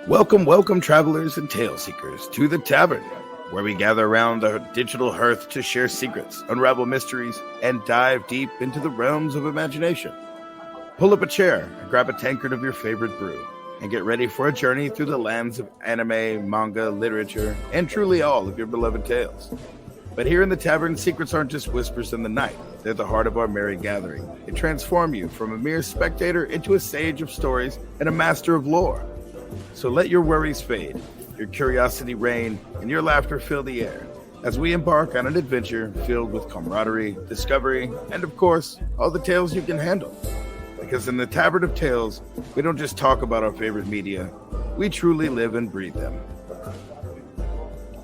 Welcome, welcome, travelers and tale seekers, to the tavern, where we gather around the digital hearth to share secrets, unravel mysteries, and dive deep into the realms of imagination. Pull up a chair and grab a tankard of your favorite brew, and get ready for a journey through the lands of anime, manga, literature, and truly all of your beloved tales. But here in the tavern, secrets aren't just whispers in the night. They're the heart of our merry gathering. They transform you from a mere spectator into a sage of stories and a master of lore. So let your worries fade, your curiosity reign, and your laughter fill the air as we embark on an adventure filled with camaraderie, discovery, and of course, all the tales you can handle. Because in the Tavern of Tales, we don't just talk about our favorite media, we truly live and breathe them.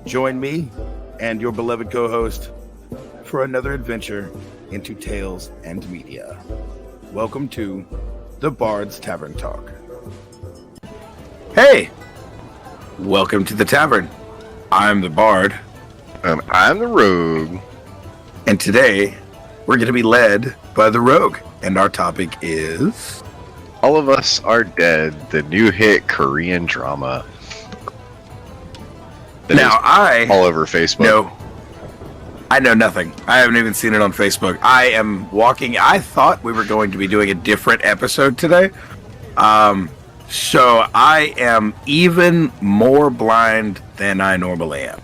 Join me and your beloved co-host for another adventure into tales and media. Welcome to the Bard's Tavern Talk. Hey! Welcome to the tavern. I'm the Bard. And I'm the Rogue. And today, we're going to be led by the Rogue. And our topic is... All of Us Are Dead, the new hit Korean drama. Now, all over Facebook. No, I know nothing. I haven't even seen it on Facebook. I am walking... I thought we were going to be doing a different episode today. So I am even more blind than I normally am.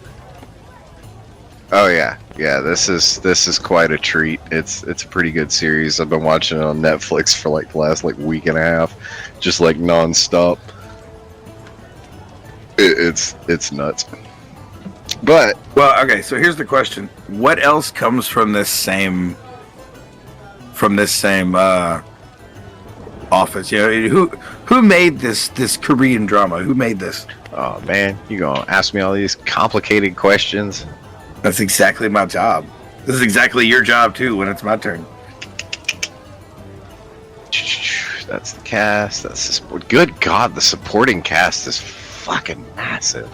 Oh yeah. This is quite a treat. It's a pretty good series. I've been watching it on Netflix for like the last week and a half, just like nonstop. It's nuts. But okay. So here's the question: what else comes from this same office? Who made this Korean drama? Who made this? Oh man, you gonna ask me all these complicated questions? That's exactly my job. This is exactly your job too when it's my turn. That's the cast. That's the support. Good God, the supporting cast is fucking massive.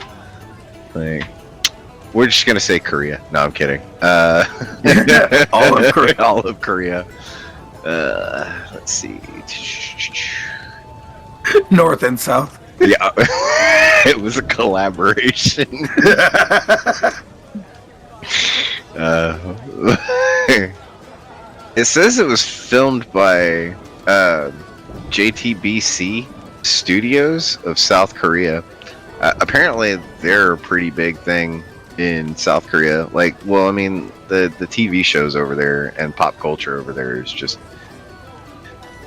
We're just gonna say Korea. No, I'm kidding. All of Korea. All of Korea. Let's see. North and South. Yeah, it was a collaboration. It says it was filmed by JTBC Studios of South Korea. Apparently, they're a pretty big thing in South Korea. The TV shows over there and pop culture over there is just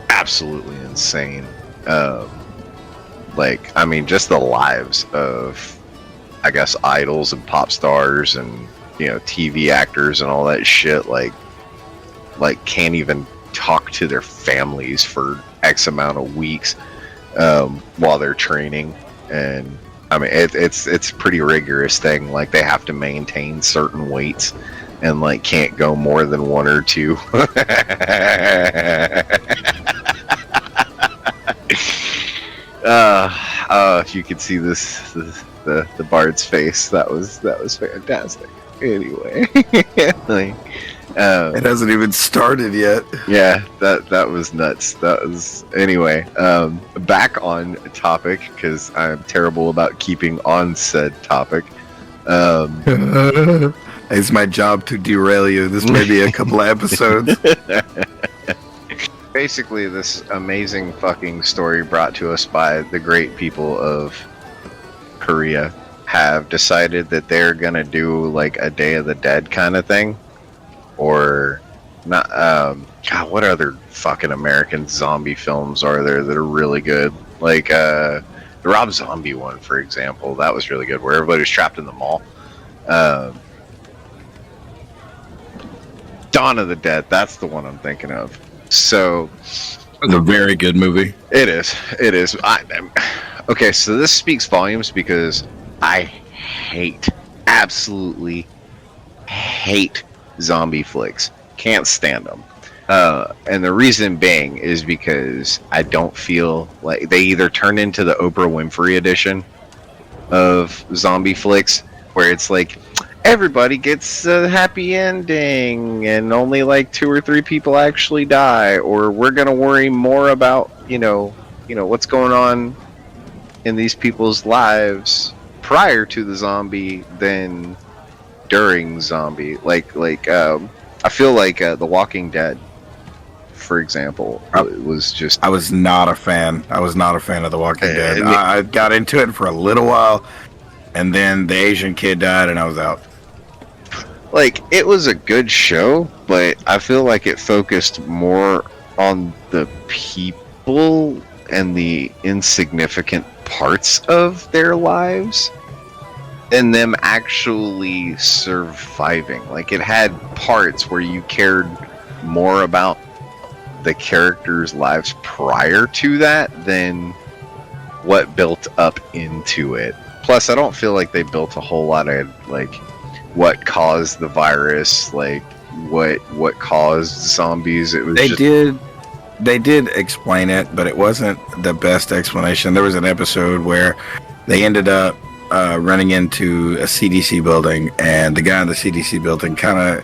absolutely insane. Just the lives of, I guess, idols and pop stars and, TV actors and all that shit, like can't even talk to their families for X amount of weeks while they're training. And it's a pretty rigorous thing. Like, they have to maintain certain weights and can't go more than one or two. If you could see the Bard's face, that was fantastic. Anyway, it hasn't even started yet. Yeah, that was nuts. Anyway. Back on topic, because I'm terrible about keeping on said topic. It's my job to derail you. This may be a couple of episodes. Basically, this amazing fucking story brought to us by the great people of Korea have decided that they're gonna do a Day of the Dead kind of thing, or not. God, what other fucking American zombie films are there that are really good? The Rob Zombie one, for example, that was really good, where everybody was trapped in the mall. Dawn of the Dead, that's the one I'm thinking of. So, it's a very good movie. It is. Okay, so this speaks volumes because I absolutely hate zombie flicks. Can't stand them. And the reason being is because I don't feel like they either turn into the Oprah Winfrey edition of zombie flicks, where it's everybody gets a happy ending and only like 2 or 3 people actually die, or we're gonna worry more about what's going on in these people's lives prior to the zombie than during zombie. I feel like The Walking Dead, for example, was just. I was not a fan. I was not a fan of The Walking Dead. I got into it for a little while, and then the Asian kid died, and I was out. Like, it was a good show, but I feel like it focused more on the people and the insignificant parts of their lives and them actually surviving. Like, it had parts where you cared more about the characters' lives prior to that than what built up into it. Plus, I don't feel like they built a whole lot of, like, what caused the virus, like, what caused zombies. It was They did explain it, but it wasn't the best explanation. There was an episode where they ended up running into a CDC building, and the guy in the CDC building kind of,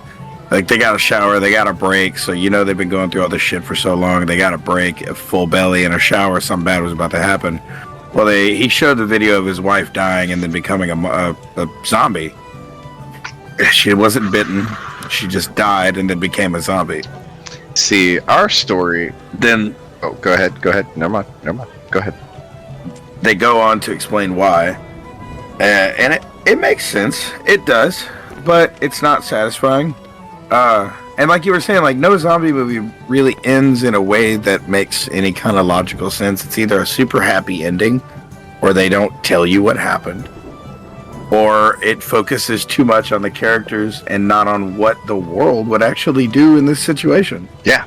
like, they got a shower, they got a break, so they've been going through all this shit for so long, they got a break, a full belly in a shower, something bad was about to happen. Well, he showed the video of his wife dying and then becoming a zombie. She wasn't bitten, she just died and then became a zombie. See, our story... Then... Oh, go ahead. Never mind. Go ahead. They go on to explain why. And it makes sense. It does. But it's not satisfying. And like you were saying, like, no zombie movie really ends in a way that makes any kind of logical sense. It's either a super happy ending, or they don't tell you what happened, or it focuses too much on the characters and not on what the world would actually do in this situation. Yeah,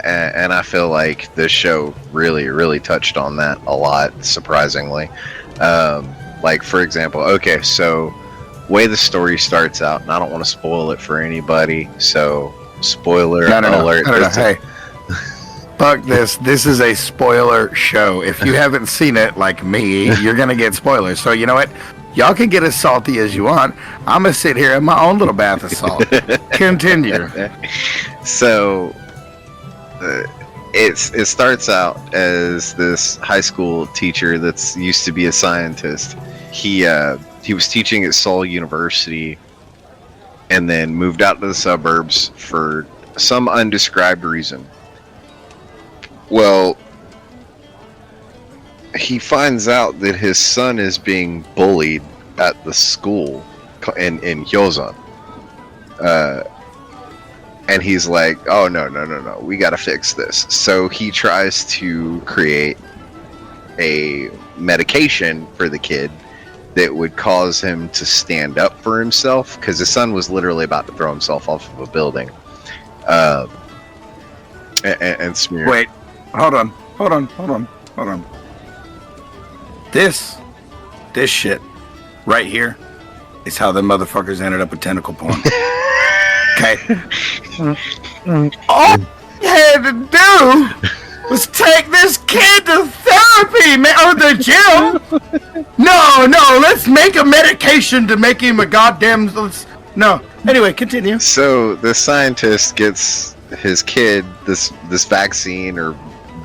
and I feel like this show really, really touched on that a lot, surprisingly. Like, for example, okay, so way the story starts out, and I don't want to spoil it for anybody, so spoiler alert. No. Hey, fuck this. This is a spoiler show. If you haven't seen it, like me, you're going to get spoilers. So you know what? Y'all can get as salty as you want. I'm going to sit here in my own little bath of salt. Continue. So, it starts out as this high school teacher that's used to be a scientist. He was teaching at Seoul University and then moved out to the suburbs for some undescribed reason. Well, he finds out that his son is being bullied at the school in Hyosan. And he's like, oh, no, we gotta fix this. So he tries to create a medication for the kid that would cause him to stand up for himself, because his son was literally about to throw himself off of a building. And smear. Wait, hold on. This shit right here is how the motherfuckers ended up with tentacle porn. Okay. All you had to do was take this kid to therapy, man, or the gym. No, let's make a medication to make him a goddamn... No. Anyway, continue. So the scientist gets his kid this vaccine or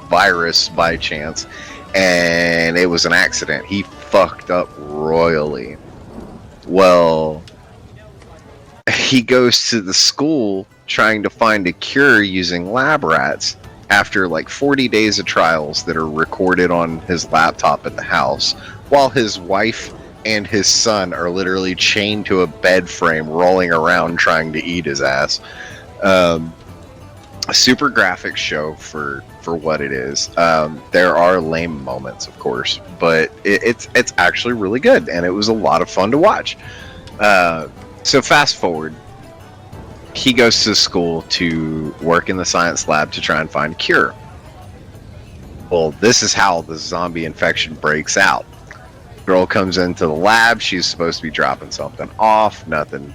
virus by chance, and it was an accident. He fucked up royally. Well, he goes to the school trying to find a cure using lab rats after like 40 days of trials that are recorded on his laptop at the house, while his wife and his son are literally chained to a bed frame rolling around trying to eat his ass. A super graphic show for what it is. There are lame moments, of course, but it's actually really good, and it was a lot of fun to watch. So fast forward, he goes to school to work in the science lab to try and find a cure. Well, this is how the zombie infection breaks out. Girl comes into the lab, she's supposed to be dropping something off, nothing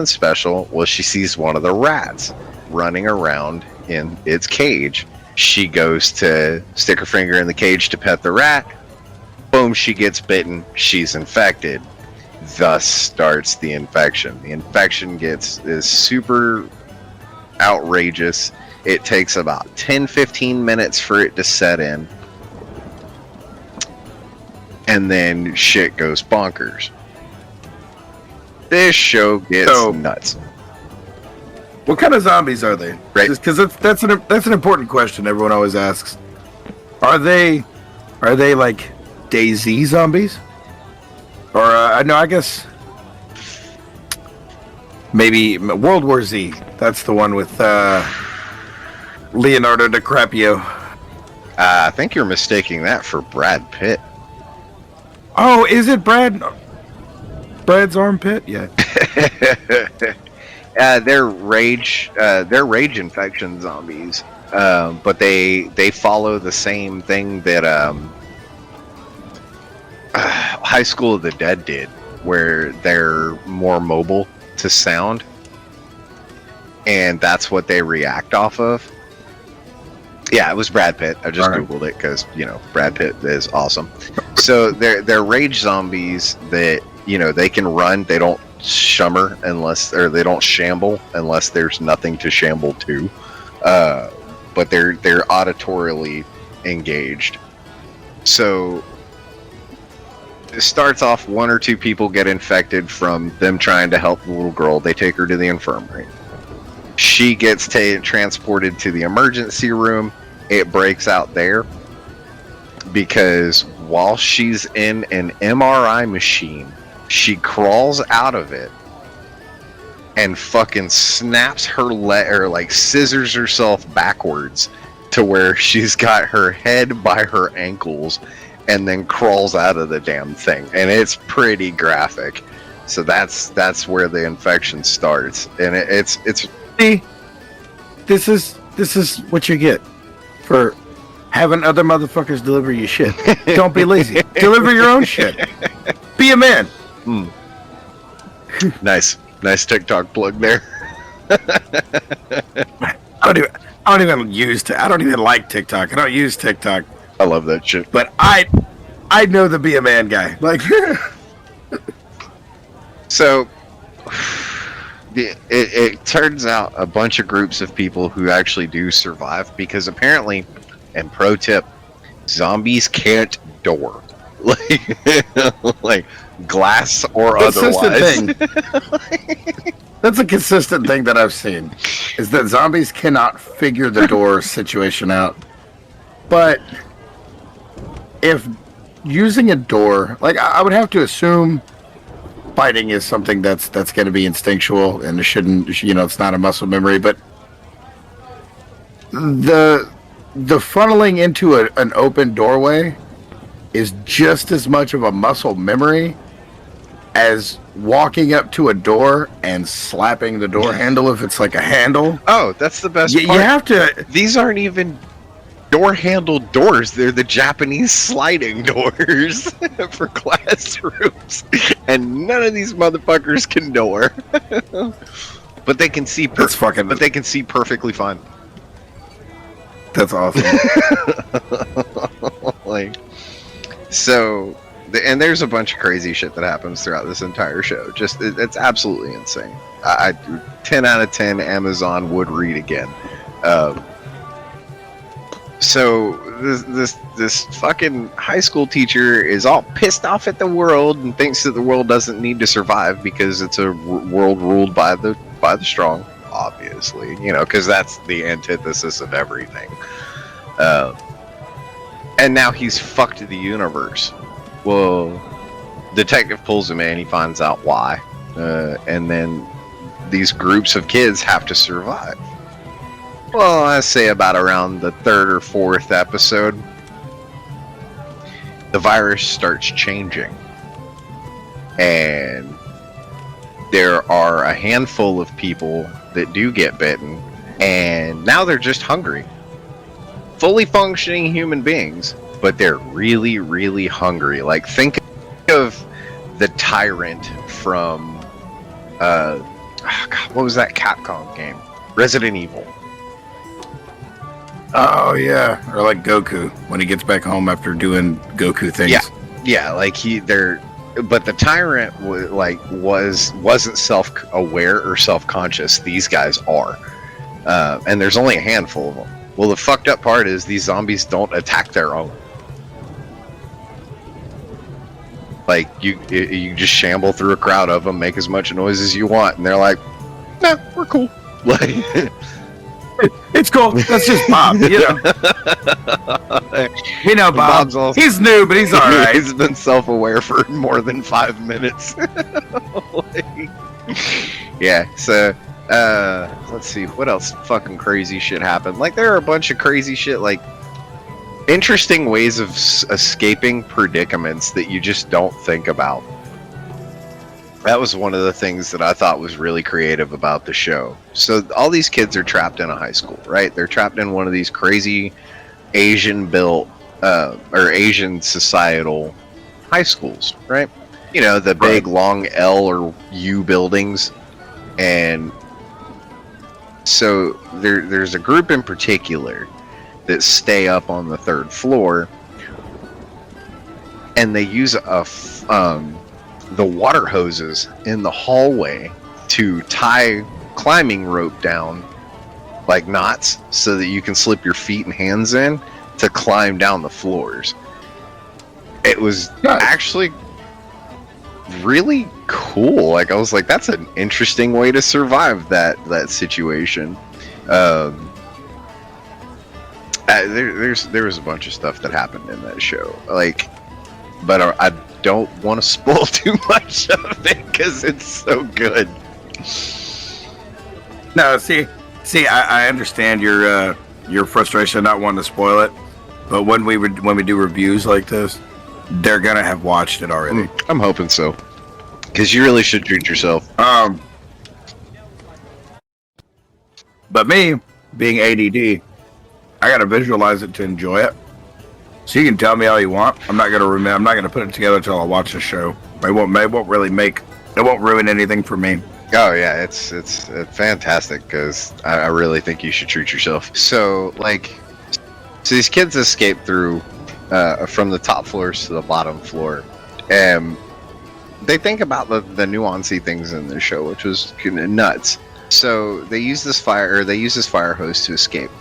special. Well, she sees one of the rats running around in its cage. She goes to stick her finger in the cage to pet the rat. Boom, she gets bitten. She's infected. Thus starts the infection. The infection is super outrageous. It takes about 10-15 minutes for it to set in. And then shit goes bonkers. This show gets nuts. What kind of zombies are they? Right. Because that's an important question everyone always asks. Are they like DayZ zombies? Or no, I guess maybe World War Z. That's the one with Leonardo DiCaprio. I think you're mistaking that for Brad Pitt. Oh, is it Brad's armpit? Yeah. They're rage infection zombies, but they follow the same thing that High School of the Dead did, where they're more mobile to sound, and that's what they react off of. Yeah, it was Brad Pitt. I just Googled it because, Brad Pitt is awesome. So they're rage zombies that, they can run. They don't shimmer they don't shamble unless there's nothing to shamble to. But they're auditorially engaged. So it starts off, one or two people get infected from them trying to help the little girl. They take her to the infirmary. She gets transported to the emergency room. It breaks out there because while she's in an MRI machine, she crawls out of it and fucking snaps her leg, or like scissors herself backwards to where she's got her head by her ankles and then crawls out of the damn thing. And it's pretty graphic. So that's where the infection starts. And it's See, this is what you get for having other motherfuckers deliver you shit. Don't be lazy. Deliver your own shit. Be a man. Nice TikTok plug there. I don't even like TikTok. I don't use TikTok. I love that shit. But I know the Be a Man guy. Like, so it turns out a bunch of groups of people who actually do survive, because apparently, and pro tip, zombies can't door. Like glass or otherwise. That's a consistent thing that I've seen, is that zombies cannot figure the door situation out. But if using a door, like, I would have to assume fighting is something that's going to be instinctual, and it shouldn't, it's not a muscle memory, but the funneling into an open doorway is just as much of a muscle memory as walking up to a door and slapping the door handle if it's like a handle. Oh, that's the best part. You have to... These aren't even door-handled doors. They're the Japanese sliding doors for classrooms. And none of these motherfuckers can door. But they can see but they can see perfectly fine. That's awesome. So, and there's a bunch of crazy shit that happens throughout this entire show. Just, it's absolutely insane. 10 out of 10 Amazon would read again. So this fucking high school teacher is all pissed off at the world and thinks that the world doesn't need to survive because it's a world ruled by the strong, obviously, because that's the antithesis of everything. And now he's fucked the universe. Well, detective pulls him in, he finds out why, and then these groups of kids have to survive. Well, I say about around the third or fourth episode, the virus starts changing. And there are a handful of people that do get bitten, and now they're just hungry. Fully functioning human beings, but they're really, really hungry. Like, think of the Tyrant from, what was that Capcom game? Resident Evil. Oh, yeah. Or like Goku, when he gets back home after doing Goku things. Yeah, like but the tyrant wasn't self-aware or self-conscious. These guys are, and there's only a handful of them. Well, the fucked up part is these zombies don't attack their own. Like you just shamble through a crowd of them, make as much noise as you want, and they're like, "Nah, we're cool." Like, it's cool. That's just Bob, you know. You know, Bob. He's new, but he's all right. He's been self-aware for more than 5 minutes. Like, yeah. So, let's see what else fucking crazy shit happened. Like, there are a bunch of crazy shit, like interesting ways of escaping predicaments that you just don't think about. That was one of the things that I thought was really creative about the show. So all these kids are trapped in a high school, right? They're trapped in one of these crazy Asian-built or Asian societal high schools, right? You know, the big long L or U buildings. And so there's a group in particular that stay up on the third floor, and they use the water hoses in the hallway to tie climbing rope down like knots so that you can slip your feet and hands in to climb down the floors. It was actually really cool. Like, I was like, that's an interesting way to survive that situation. There was a bunch of stuff that happened in that show, like, but I don't want to spoil too much of it because it's so good. No, see, I understand your frustration not wanting to spoil it, but when we do reviews like this, they're gonna have watched it already. I'm hoping so, because you really should treat yourself. But me being ADD, I gotta visualize it to enjoy it. So you can tell me all you want. I'm not gonna remember. I'm not gonna put it together until I watch the show. It won't ruin anything for me. Oh yeah, it's fantastic because I really think you should treat yourself. So these kids escape through from the top floors to the bottom floor, and they think about the nuancy things in the show, which was nuts. So they use this fire hose to escape.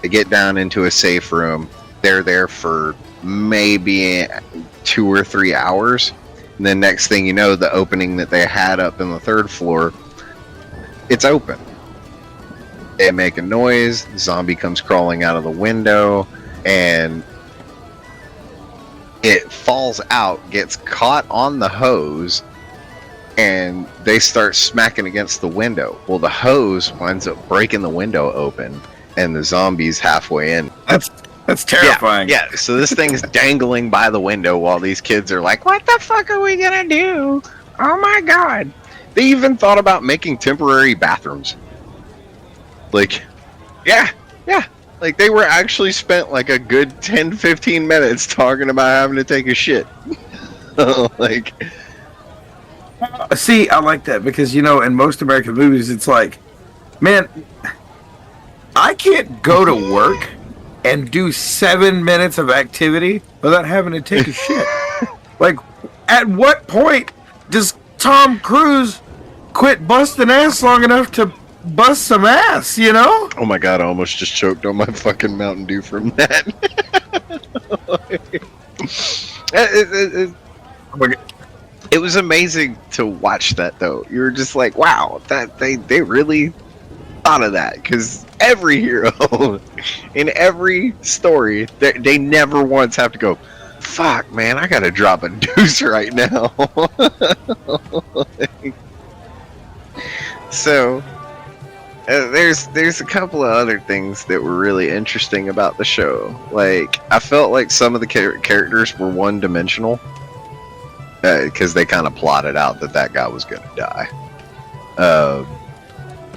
They get down into a safe room. They're there for maybe 2 or 3 hours. And then next thing you know, the opening that they had up in the third floor, it's open. They make a noise. The zombie comes crawling out of the window, and it falls out, gets caught on the hose, and they start smacking against the window. Well, the hose winds up breaking the window open, and the zombie's halfway in. That's terrifying. Yeah, so this thing's dangling by the window while these kids are like, what the fuck are we gonna do? Oh my god. They even thought about making temporary bathrooms. Like, yeah. Like, they were actually spent like a good 10-15 minutes talking about having to take a shit. Like, see, I like that because, you know, in most American movies, it's like, man, I can't go to work and do 7 minutes of activity without having to take a shit. Like, at what point does Tom Cruise quit busting ass long enough to bust some ass, you know? Oh my god, I almost just choked on my fucking Mountain Dew from that. It was amazing to watch that, though. You were just like, wow, that they really thought of that, because every hero in every story, they never once have to go, fuck, man, I gotta drop a deuce right now. So there's a couple of other things that were really interesting about the show. Like, I felt like some of the characters were one-dimensional because they kind of plotted out that guy was gonna die.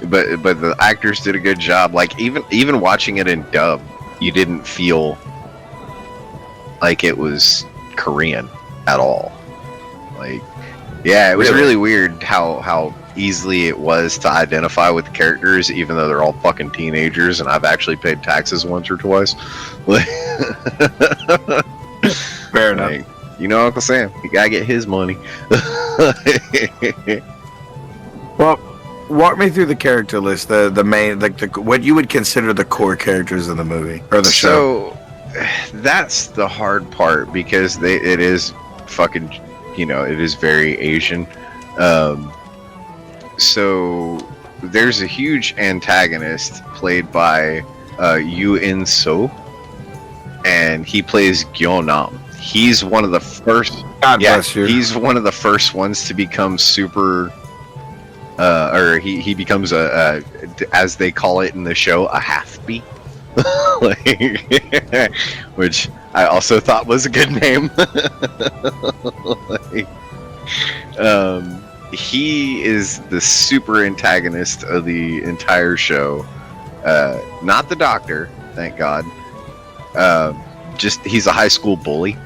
But the actors did a good job. Like, even watching it in dub, you didn't feel like it was Korean at all. Like, yeah, it was really weird how easily it was to identify with the characters, even though they're all fucking teenagers, and I've actually paid taxes once or twice. Fair enough. You know Uncle Sam. He gotta get his money. Well, walk me through the character list. The main, like what you would consider the core characters in the movie or the show. So that's the hard part because it is fucking, it is very Asian. So there's a huge antagonist played by Yu In So, and he plays Gyeonam. He's one of the first. God bless you. He's one of the first ones to become super. Or he becomes a, as they call it in the show, a half-beat. Which I also thought was a good name. He is the super antagonist of the entire show. Not the Doctor, thank God. Just he's a high school bully,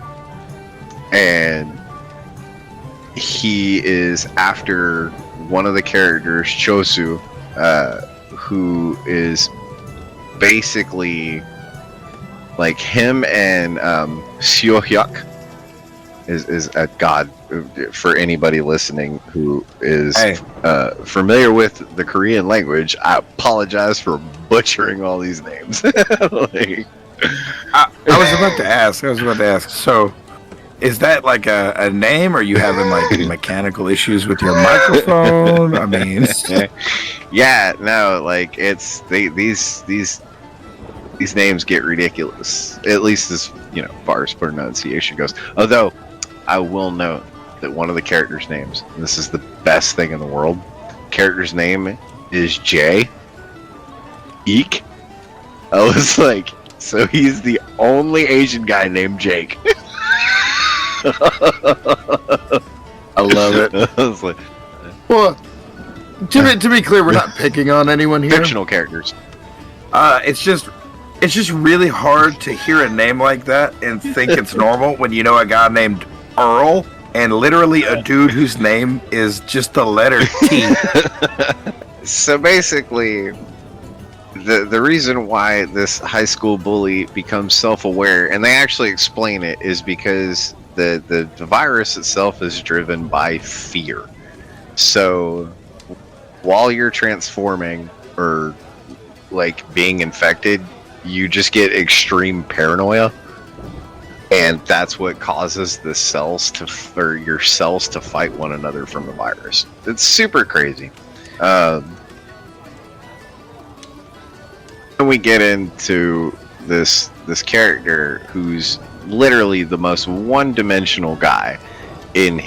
and he is after one of the characters, Chosu, who is basically like him and Seo-hyuk is a god. For anybody listening who is familiar with the Korean language, I apologize for butchering all these names. I was about to ask. So, is that like a name, or are you having like mechanical issues with your microphone? I mean, yeah, no, like it's these names get ridiculous. At least as far as pronunciation goes. Although I will note that one of the characters' names, and this is the best thing in the world, character's name is Jay. Eek. I was like, so he's the only Asian guy named Jake. I love it. I was like, well, to be clear, we're not picking on anyone here. Fictional characters. It's just really hard to hear a name like that and think it's normal when you know a guy named Earl and literally a dude whose name is just the letter T. So basically, the reason why this high school bully becomes self-aware, and they actually explain it, is because the virus itself is driven by fear. So while you're transforming or like being infected, you just get extreme paranoia, and that's what causes the cells your cells to fight one another from the virus. It's super crazy. When we get into this character who's literally the most one-dimensional guy in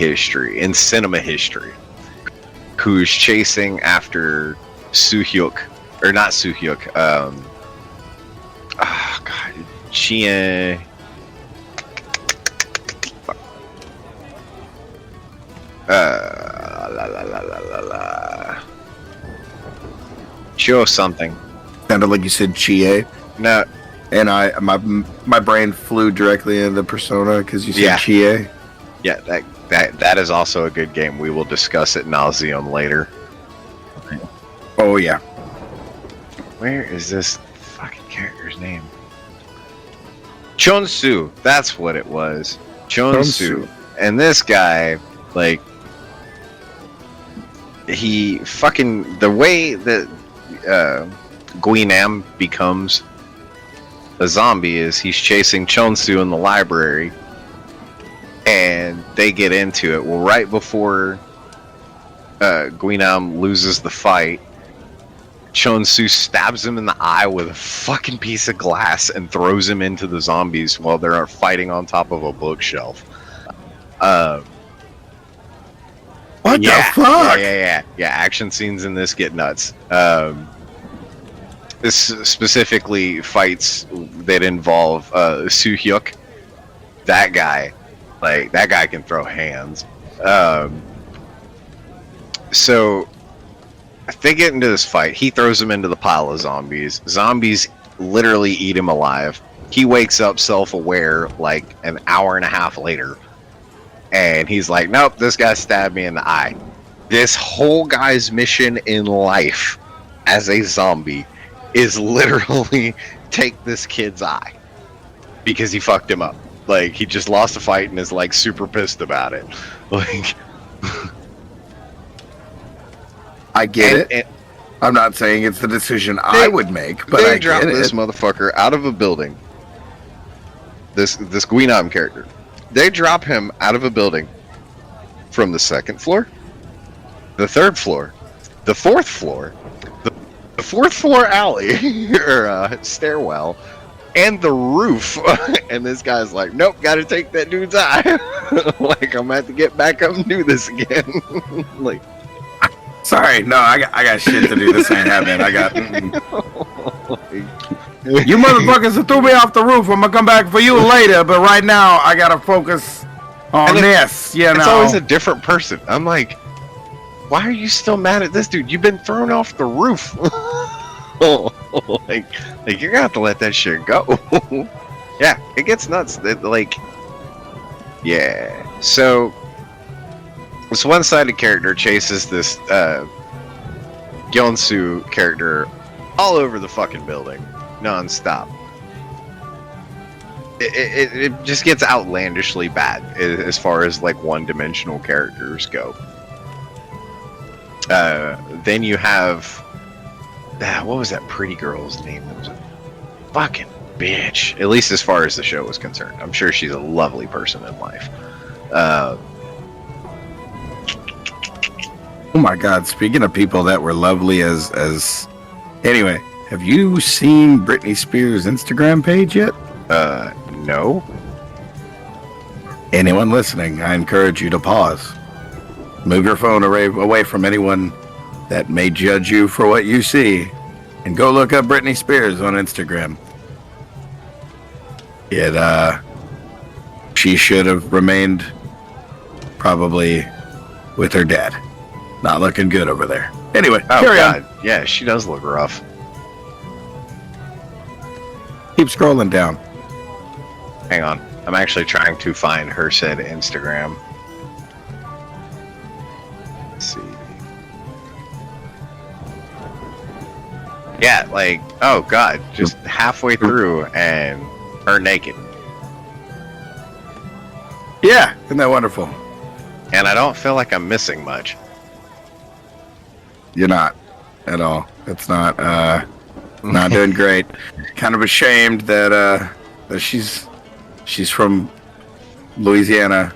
cinema history, who's chasing after Soo-hyuk, or not Soo-hyuk, Chie. Chio something. Sounded like you said Chie. No. And my brain flew directly into Persona because you said Chie. Yeah, that is also a good game. We will discuss it nauseum later. Oh yeah. Where is this fucking character's name? Chonsu. That's what it was. Chonsu. And this guy, like, he fucking, the way that Guinam becomes a zombie is he's chasing Chonsu in the library, and they get into it. Well, right before Guinam loses the fight, Chonsu stabs him in the eye with a fucking piece of glass and throws him into the zombies while they're fighting on top of a bookshelf. What the fuck? Yeah. Action scenes in this get nuts. This specifically fights that involve Soo-hyuk. That guy can throw hands. So they get into this fight. He throws him into the pile of zombies. Zombies literally eat him alive. He wakes up self-aware like an hour and a half later. And he's like, nope, this guy stabbed me in the eye. This whole guy's mission in life as a zombie is literally take this kid's eye because he fucked him up. Like, he just lost a fight and is like super pissed about it. Like, I get it. and I'm not saying it's the decision I would make, but they I drop get this it. motherfucker out of a building. This Guinam character. They drop him out of a building from the second floor, the third floor, the fourth floor, the fourth floor alley or stairwell, and the roof. And this guy's like, nope, gotta take that dude's eye. Like, I'm gonna have to get back up and do this again. Like, Sorry, no, I got shit to do. This ain't happening. I got. You motherfuckers threw me off the roof. I'm gonna come back for you later, but right now I gotta focus on this. You know, it's always a different person. I'm like, why are you still mad at this dude? You've been thrown off the roof. like you're gonna have to let that shit go. Yeah, it gets nuts. Yeah. So this one-sided character chases this Gyonsu character all over the fucking building, non-stop. It just gets outlandishly bad as far as like one-dimensional characters go. Then you have what was that pretty girl's name? That was a fucking bitch. At least as far as the show was concerned. I'm sure she's a lovely person in life. Oh my god, speaking of people that were lovely as anyway, have you seen Britney Spears' Instagram page yet? No. Anyone listening, I encourage you to pause. Move your phone away from anyone that may judge you for what you see, and go look up Britney Spears on Instagram. She should have remained probably with her dad. Not looking good over there. Anyway, carry on. Yeah, she does look rough. Keep scrolling down. Hang on. I'm actually trying to find her said Instagram. Let's see. Yeah, like, oh god, just halfway through and her naked. Yeah, isn't that wonderful? And I don't feel like I'm missing much. You're not at all. It's not doing great. Kind of ashamed that she's from Louisiana.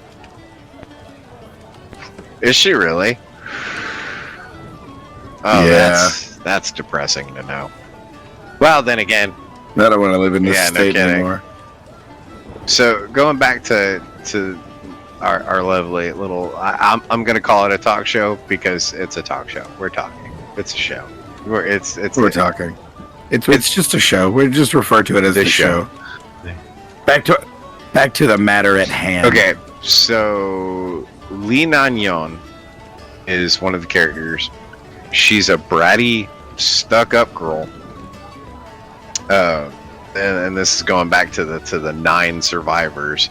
Is she really? Oh, yeah. That's depressing to know. Well, then again, I don't want to live in this state kidding. anymore. So going back to our lovely little, I'm gonna call it a talk show because it's a talk show. We're talking. It's a show. We're talking. It's just a show. We just refer to it as a show. Back to the matter at hand. Okay, so Lee Nanyon is one of the characters. She's a bratty, stuck-up girl. And this is going back to the 9 survivors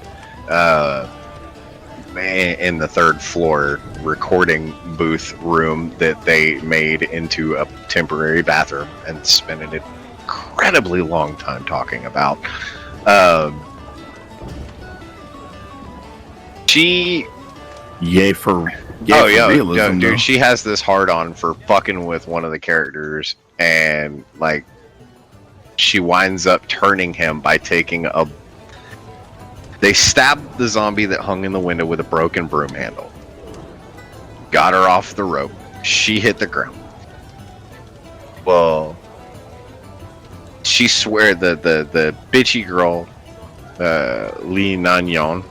in the 3rd floor recording booth room that they made into a temporary bathroom and spent an incredibly long time talking about. Yay for realism, dude, though. she has this hard on for fucking with one of the characters, and like she winds up turning him by taking they stabbed the zombie that hung in the window with a broken broom handle. Got her off the rope. She hit the ground. Well, she swear the bitchy girl, Lee Nanyon,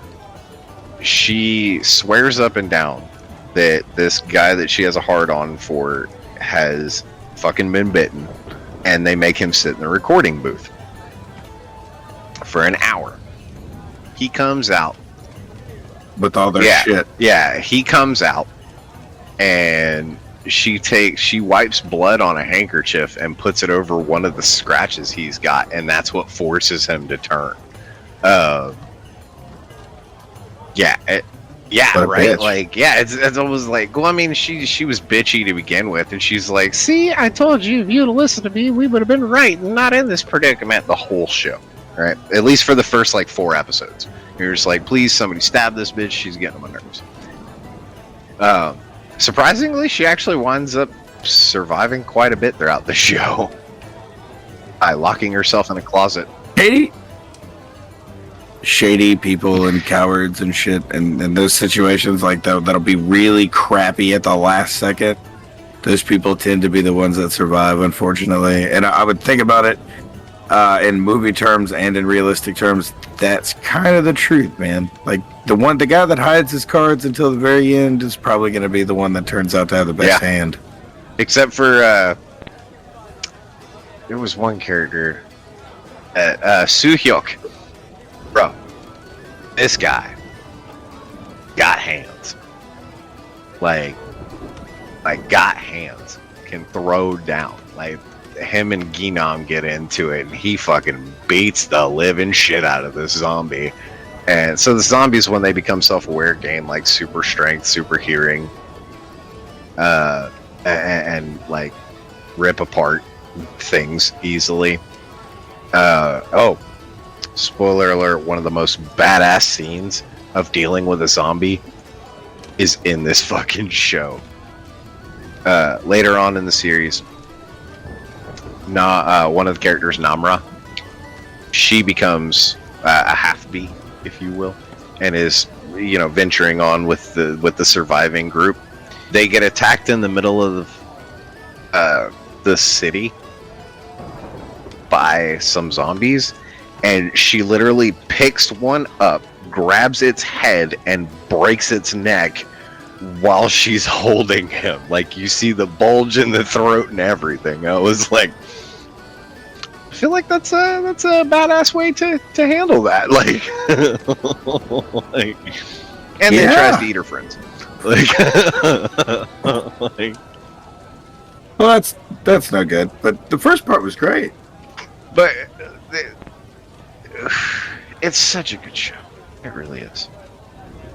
she swears up and down that this guy that she has a hard on for has fucking been bitten, and they make him sit in the recording booth for an hour. He comes out with all their shit. Yeah, he comes out and she wipes blood on a handkerchief and puts it over one of the scratches he's got, and that's what forces him to turn. Right. Like, yeah, it's almost like, well, I mean, she was bitchy to begin with, and she's like, see, I told you, if you'd listened to me, we would have been right and not in this predicament the whole show. right? At least for the first like 4 episodes. You're just like, please, somebody stab this bitch. She's getting on my nerves. Surprisingly, she actually winds up surviving quite a bit throughout the show by locking herself in a closet. Shady people and cowards and shit, and those situations like that'll be really crappy at the last second. Those people tend to be the ones that survive, unfortunately. And I would think about it in movie terms and in realistic terms. That's kind of the truth, man. Like the guy that hides his cards until the very end is probably going to be the one that turns out to have the best hand. Except for there was one character, Soo-hyuk. Bro, this guy got hands. Like got hands. Can throw down. Like him and Ginam get into it, and he fucking beats the living shit out of this zombie. And so the zombies, when they become self-aware, gain like super strength, super hearing, and like rip apart things easily. Spoiler alert, one of the most badass scenes of dealing with a zombie is in this fucking show. Later on in the series, one of the characters, Namra, she becomes a half-bee, if you will, and is, venturing on with the surviving group. They get attacked in the middle of the city by some zombies, and she literally picks one up, grabs its head, and breaks its neck while she's holding him. Like, you see the bulge in the throat and everything. I was like, I feel like that's a badass way to handle that. Like, and then tries to eat her friends. Well, that's not good. But the first part was great. But it's such a good show. It really is.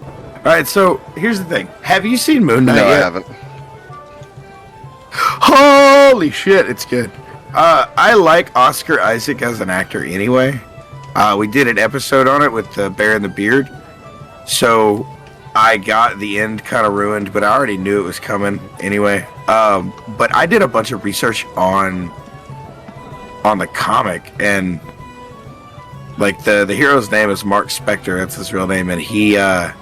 All right, so here's the thing. Have you seen Moon Knight yet? No, I haven't. Holy shit, it's good. I like Oscar Isaac as an actor anyway. We did an episode on it with the Bear and the Beard. So I got the end kind of ruined, but I already knew it was coming anyway. But I did a bunch of research on the comic, and like the hero's name is Mark Spector. That's his real name, and he's a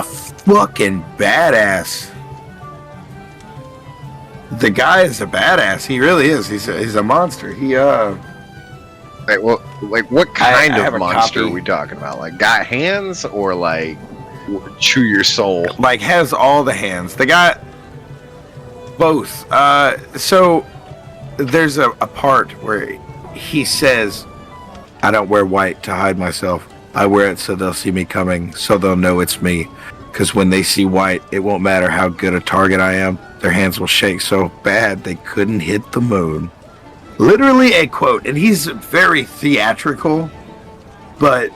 fucking badass. The guy is a badass. He really is. He's a monster. He Like, well, like what kind of monster are we talking about? Like, got hands or like chew your soul? Like, has all the hands. The guy, both. So there's a part where he says, "I don't wear white to hide myself. I wear it so they'll see me coming, so they'll know it's me. Because when they see white, it won't matter how good a target I am. Their hands will shake so bad they couldn't hit the moon." Literally a quote. And he's very theatrical, but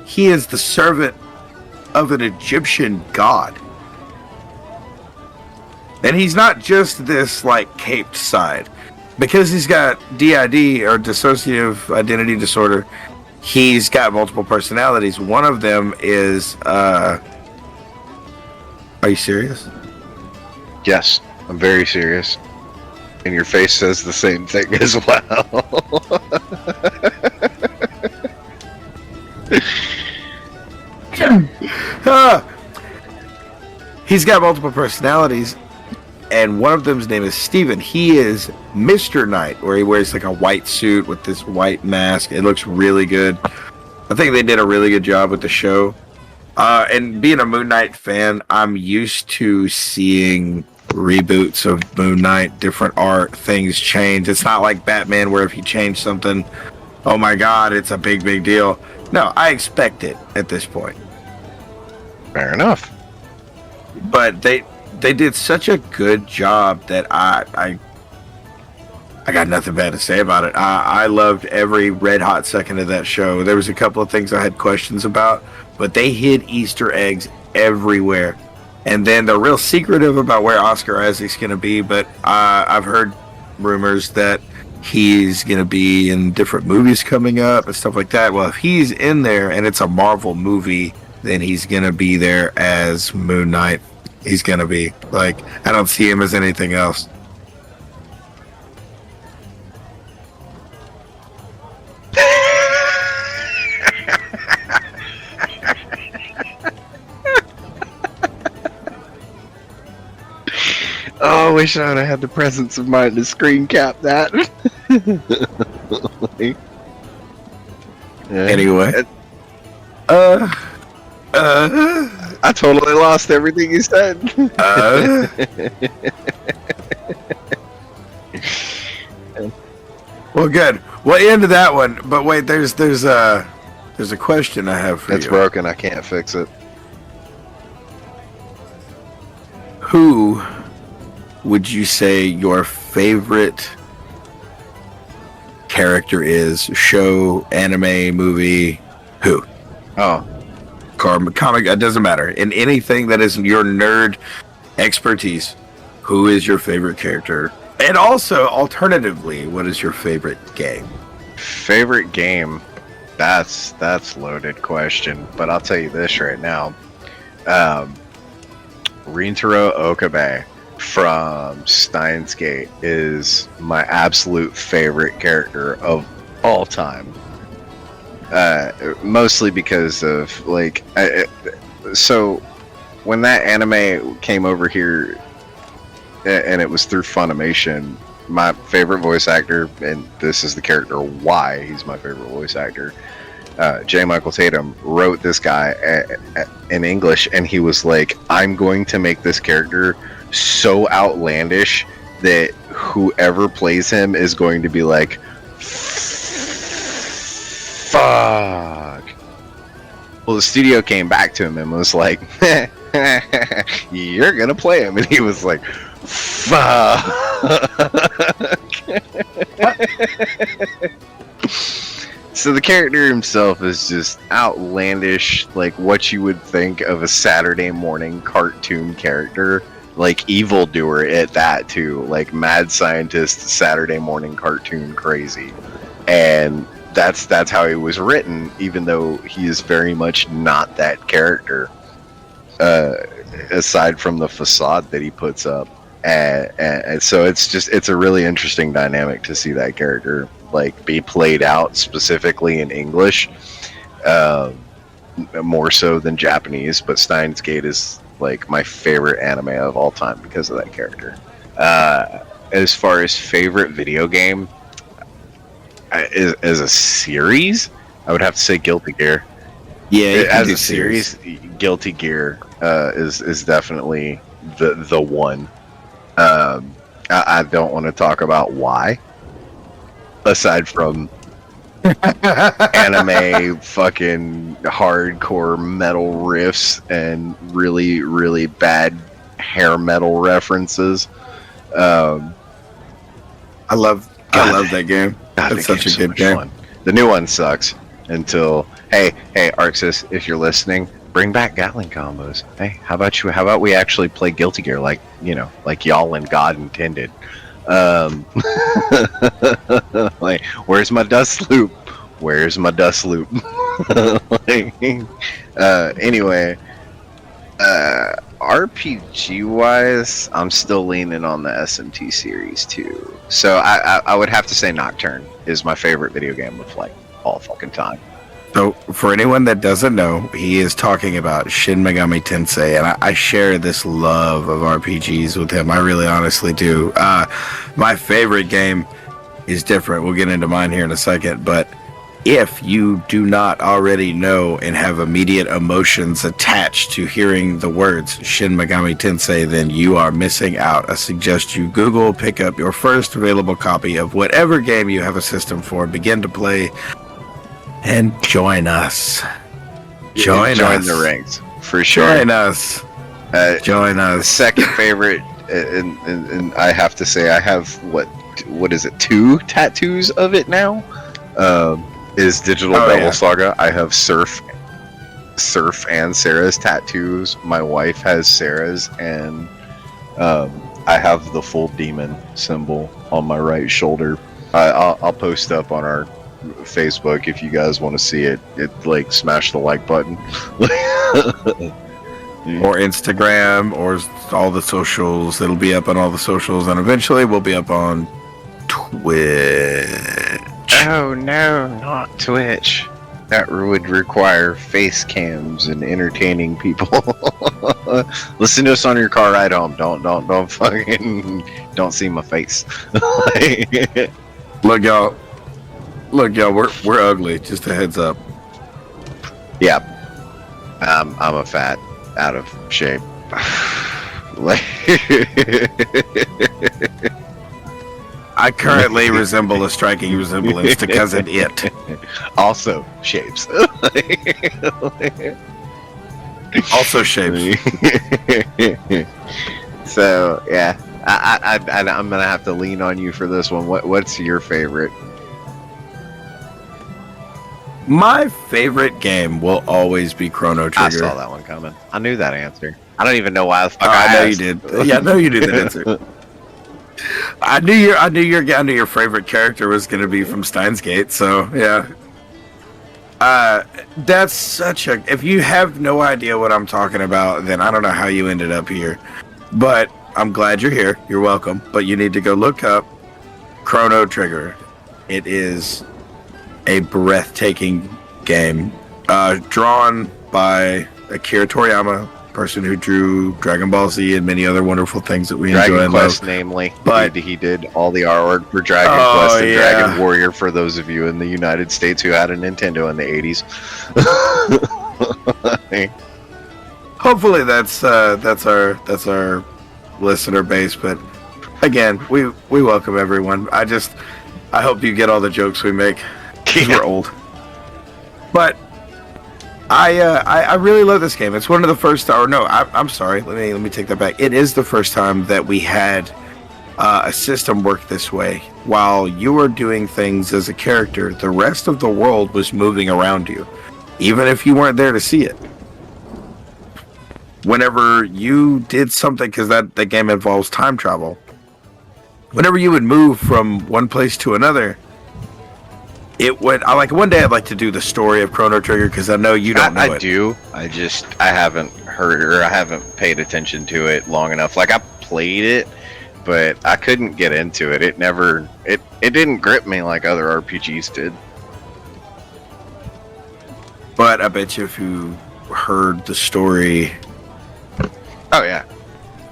he is the servant of an Egyptian god. And he's not just this, like, caped side. Because he's got DID, or dissociative identity disorder, he's got multiple personalities. One of them is, are you serious? Yes, I'm very serious. And your face says the same thing as well. He's got multiple personalities, and one of them's name is Steven. He is Mr. Knight, where he wears like a white suit with this white mask. It looks really good. I think they did a really good job with the show. And being a Moon Knight fan, I'm used to seeing reboots of Moon Knight, different art, things change. It's not like Batman where if he changed something, oh my god, it's a big deal. No, I expect it at this point. Fair enough. But they did such a good job that I got nothing bad to say about it. I loved every red hot second of that show. There was a couple of things I had questions about, but they hid Easter eggs everywhere. And then they're real secretive about where Oscar Isaac's going to be, but I've heard rumors that he's going to be in different movies coming up and stuff like that. Well, if he's in there and it's a Marvel movie, then he's going to be there as Moon Knight. He's going to be like, I don't see him as anything else. Oh, I wish I would have had the presence of mind to screen cap that. Yeah. Anyway. I totally lost everything you said. Well, good. Well, into that one. But wait, there's a question I have for you. It's broken. I can't fix it. Who would you say your favorite character is? Show, anime, movie? Who? Oh. Comic, it doesn't matter. In anything that is your nerd expertise, who is your favorite character? And also, alternatively, what is your favorite game? Favorite game? That's loaded question. But I'll tell you this right now. Rintaro Okabe from Steins Gate is my absolute favorite character of all time. Mostly because of like, so when that anime came over here, and it was through Funimation, my favorite voice actor, and this is the character why he's my favorite voice actor, J. Michael Tatum wrote this guy in English, and he was like, I'm going to make this character so outlandish that whoever plays him is going to be like, fuck. Well, the studio came back to him and was like, you're gonna play him, and he was like, fuck. So the character himself is just outlandish, like what you would think of a Saturday morning cartoon character, like evildoer at that too, like mad scientist, Saturday morning cartoon crazy. And that's how he was written, even though he is very much not that character, aside from the facade that he puts up. And so it's a really interesting dynamic to see that character like be played out specifically in English, more so than Japanese. But Steins Gate is like my favorite anime of all time because of that character. As far as favorite video game, as a series, I would have to say Guilty Gear. Yeah, as a series, Guilty Gear is definitely the one. I don't want to talk about why, aside from anime fucking hardcore metal riffs and really, really bad hair metal references. I love that game. It's such a good game. Fun. The new one sucks until hey Arxis, if you're listening, bring back Gatling combos. Hey, how about we actually play Guilty Gear like y'all and God intended. Like, where's my dust loop? Where's my dust loop? Anyway, RPG wise, I'm still leaning on the SMT series too. So I would have to say Nocturne is my favorite video game of like all fucking time. So, for anyone that doesn't know, he is talking about Shin Megami Tensei, and I share this love of RPGs with him. I really honestly do. My favorite game is different. We'll get into mine here in a second, but if you do not already know and have immediate emotions attached to hearing the words Shin Megami Tensei, then you are missing out. I suggest you Google, pick up your first available copy of whatever game you have a system for, begin to play, and join us. Join the ranks for sure. Join us. Join us. Second favorite, and I have to say I have what is it? 2 tattoos of it now. Is Digital Devil Saga. I have Surf and Sarah's tattoos. My wife has Sarah's, and I have the full demon symbol on my right shoulder. I'll post up on our Facebook if you guys want to see it. Like smash the like button. Or Instagram, or all the socials. It'll be up on all the socials, and eventually we'll be up on Twitch. Oh no, not Twitch. That would require face cams and entertaining people. Listen to us on your car ride home. Don't fucking don't see my face. Look, y'all. We're ugly. Just a heads up. Yeah, I'm a fat, out of shape. I currently resemble a striking resemblance to Cousin It. Also shapes. Also shapes. So yeah, I'm gonna have to lean on you for this one. What's your favorite? My favorite game will always be Chrono Trigger. I saw that one coming. I knew that answer. I don't even know why the fuck I know asked. you did. Yeah, I know you knew that answer. I knew your favorite character was going to be from Steins Gate. So yeah, that's such a. If you have no idea what I'm talking about, then I don't know how you ended up here. But I'm glad you're here. You're welcome. But you need to go look up Chrono Trigger. It is a breathtaking game, drawn by Akira Toriyama, person who drew Dragon Ball Z and many other wonderful things that we enjoy Dragon and Quest, love. namely. But he did all the artwork for Dragon Quest and Dragon Warrior for those of you in the United States who had a Nintendo in the 80s. Hopefully that's our listener base. But again, we welcome everyone. I hope you get all the jokes we make. We're old. But I really love this game. It's one of the first, or no, I'm sorry. Let me take that back. It is the first time that we had a system work this way. While you were doing things as a character, the rest of the world was moving around you, even if you weren't there to see it. Whenever you did something, because that game involves time travel, whenever you would move from one place to another, it would. One day I'd like to do the story of Chrono Trigger, because I know you don't know it. I do. I haven't heard, or I haven't paid attention to it long enough. Like, I played it, but I couldn't get into it. It didn't grip me like other RPGs did. But I bet you if you heard the story, oh yeah,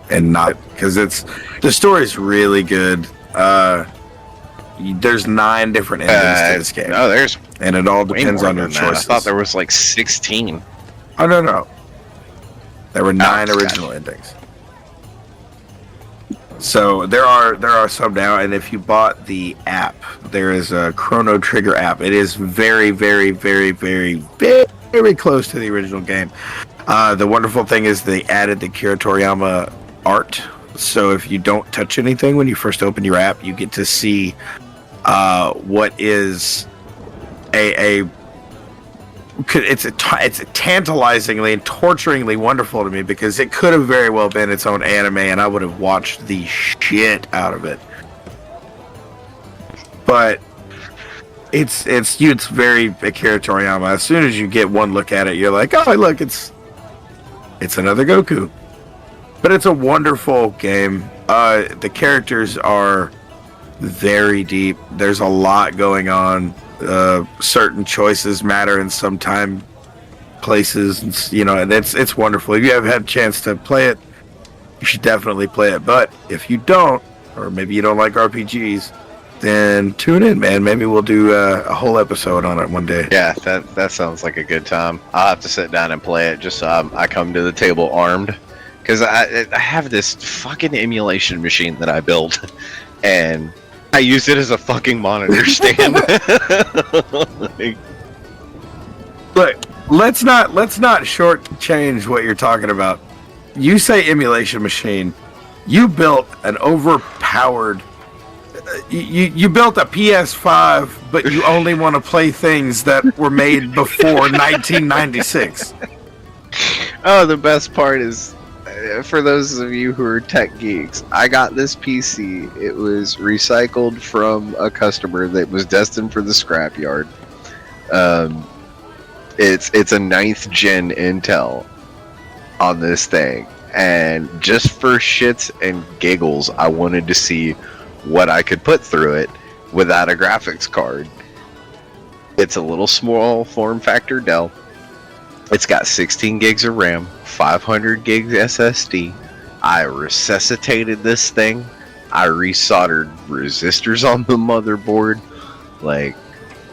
and not, because the story's really good. There's 9 different endings to this game. No, there's, and it all depends on your choices. I thought there was like 16. Oh no, there were 9 Oh, original endings. So there are some now, and if you bought the app, there is a Chrono Trigger app. It is very, very, very, very, very close to the original game. The wonderful thing is they added the Akira Toriyama art. So if you don't touch anything when you first open your app, you get to see what is it's tantalizingly and torturingly wonderful to me, because it could have very well been its own anime and I would have watched the shit out of it. But it's very Akira Toriyama. As soon as you get one look at it, you're like, oh look, it's another Goku. But it's a wonderful game. The characters are very deep. There's a lot going on. Certain choices matter in some time, places, and it's wonderful. If you have had a chance to play it, you should definitely play it. But if you don't, or maybe you don't like RPGs, then tune in, man. Maybe we'll do a whole episode on it one day. Yeah, that sounds like a good time. I'll have to sit down and play it, just so I come to the table armed. Because I have this fucking emulation machine that I built, and I use it as a fucking monitor stand. Look, let's not shortchange what you're talking about. You say emulation machine. You built an overpowered. You built a PS5, but you only want to play things that were made before 1996. Oh, the best part is for those of you who are tech geeks, I got this PC. It was recycled from a customer that was destined for the scrapyard. It's a 9th gen Intel on this thing, and just for shits and giggles, I wanted to see what I could put through it without a graphics card. It's a little small form factor Dell. It's got 16 gigs of RAM, 500 gigs SSD. I resuscitated this thing. I resoldered resistors on the motherboard. Like,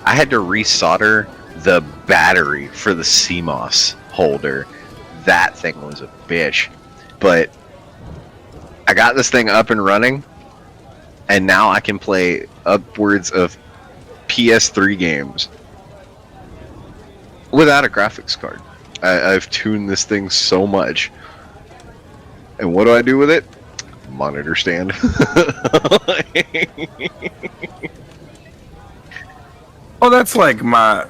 I had to resolder the battery for the CMOS holder. That thing was a bitch. But I got this thing up and running, and now I can play upwards of PS3 games without a graphics card. I've tuned this thing so much. And what do I do with it? Monitor stand. Oh, that's like my...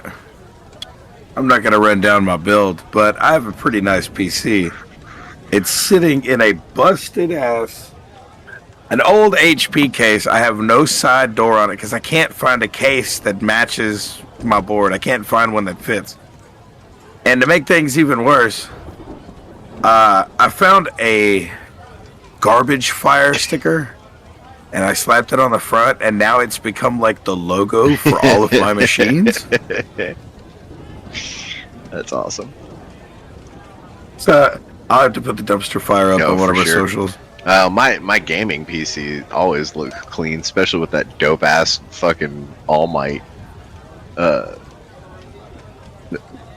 I'm not going to run down my build, but I have a pretty nice PC. It's sitting in a busted ass... An old HP case. I have no side door on it because I can't find a case that matches my board. I can't find one that fits. And to make things even worse, I found a garbage fire sticker, and I slapped it on the front, and now it's become like the logo for all of my machines. That's awesome. So I'll have to put the dumpster fire up on one of our socials. My gaming PC always looks clean, especially with that dope ass fucking All Might.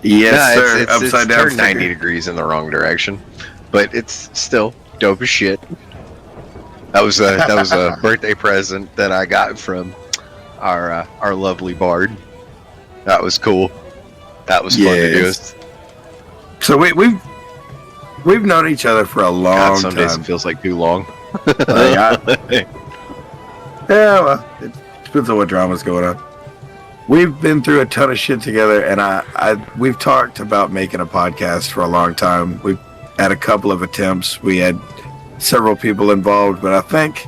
Yes, sir. It's Upside down. turned 90 degrees in the wrong direction, but it's still dope as shit. That was a birthday present that I got from our lovely bard. That was cool. That was fun to do. So we've known each other for a long some time. days it feels like too long. Yeah, well, it depends on what drama's going on. We've been through a ton of shit together, and we've talked about making a podcast for a long time. We've had a couple of attempts. We had several people involved, but I think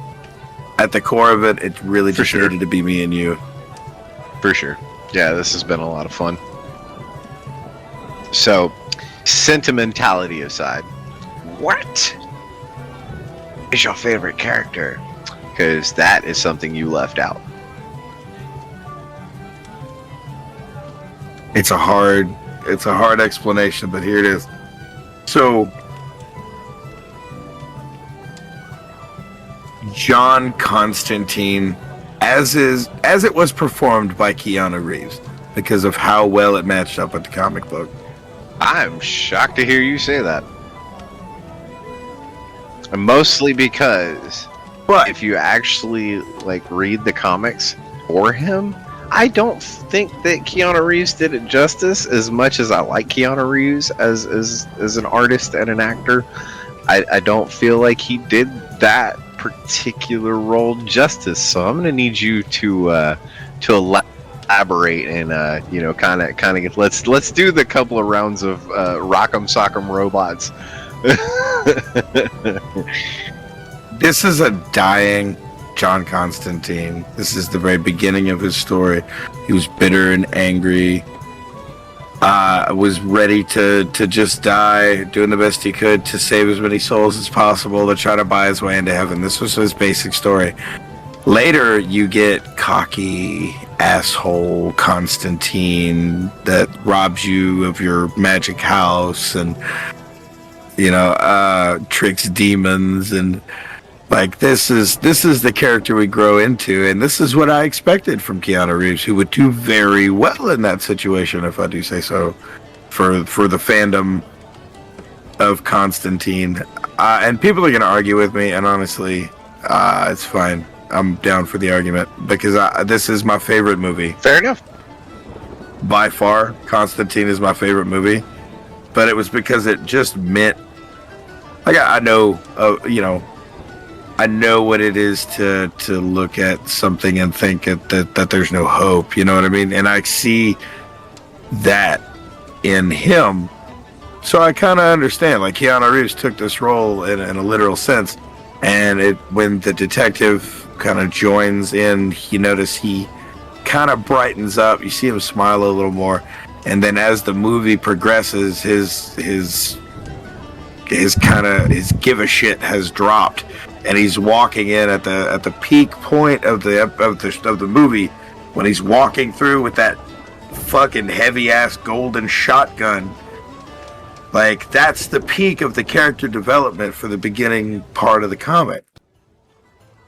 at the core of it, it really just needed to be me and you. For sure. Yeah, this has been a lot of fun. So, sentimentality aside, what is your favorite character? Because that is something you left out. It's a hard explanation, but here it is. So, John Constantine, as it was performed by Keanu Reeves, because of how well it matched up with the comic book. I'm shocked to hear you say that. Mostly because if you actually read the comics for him, I don't think that Keanu Reeves did it justice as much as I like Keanu Reeves as an artist and an actor. I don't feel like he did that particular role justice. So I'm gonna need you to elaborate and kind of let's do the couple of rounds of Rock'em Sock'em Robots. This is a dying John Constantine. This is the very beginning of his story. He was bitter and angry. Was ready to just die, doing the best he could to save as many souls as possible to try to buy his way into heaven. This was his basic story. Later, you get cocky asshole Constantine that robs you of your magic house and tricks demons, and this is the character we grow into, and this is what I expected from Keanu Reeves, who would do very well in that situation, if I do say so, for the fandom of Constantine. And people are going to argue with me, and honestly, it's fine. I'm down for the argument, because this is my favorite movie. Fair enough. By far, Constantine is my favorite movie, but it was because it just meant, I know, I know what it is to look at something and think that there's no hope, you know what I mean? And I see that in him. So I kind of understand. Like Keanu Reeves took this role in a literal sense, and when the detective kind of joins in, you notice he kind of brightens up. You see him smile a little more, and then as the movie progresses, his give a shit has dropped, and he's walking in at the peak point of the movie when he's walking through with that fucking heavy ass golden shotgun. Like, that's the peak of the character development for the beginning part of the comic.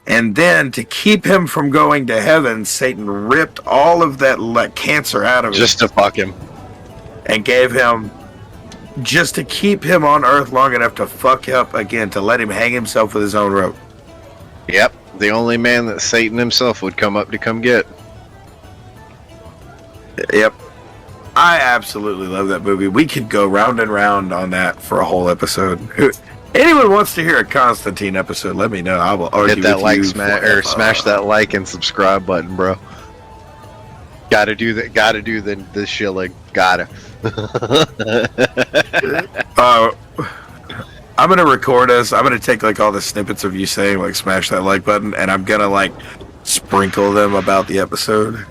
And then to keep him from going to heaven, Satan ripped all of that cancer out of him. Just to fuck him. And gave him, just to keep him on Earth long enough to fuck up again, to let him hang himself with his own rope. Yep, the only man that Satan himself would come up to come get. Yep. I absolutely love that movie. We could go round and round on that for a whole episode. Anyone wants to hear a Constantine episode, let me know. I will argue hit that with like you smash that like and subscribe button, bro. Gotta do that. Gotta do the shilling. Gotta. I'm gonna record us. I'm gonna take like all the snippets of you saying like smash that like button, and I'm gonna like sprinkle them about the episode.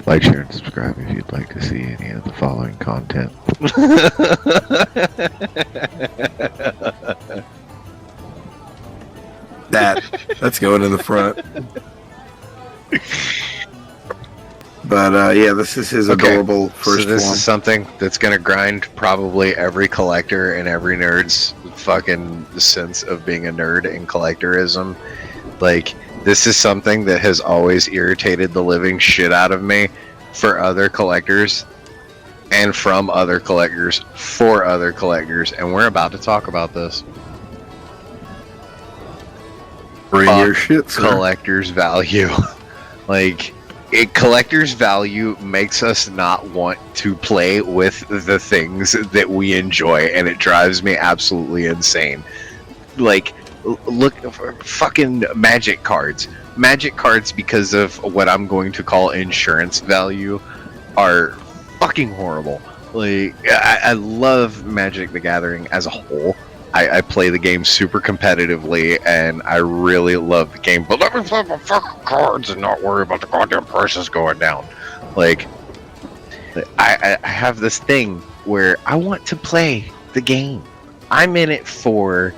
Like, share, and subscribe if you'd like to see any of the following content. That's going in the front. But yeah, this is his adorable first So this one. is something that's gonna grind probably every collector and every nerd's fucking sense of being a nerd and collectorism. Like, this is something that has always irritated the living shit out of me for other collectors and from other collectors for other collectors, and we're about to talk about this. Bring your shit, sir. Collector's value. Like, collector's value makes us not want to play with the things that we enjoy, and it drives me absolutely insane. Like, look for fucking magic cards. Magic cards, because of what I'm going to call insurance value, are fucking horrible. Like, I love Magic the Gathering as a whole. I play the game super competitively, and I really love the game. But let me play my fucking cards and not worry about the goddamn prices going down. Like, I have this thing where I want to play the game. I'm in it for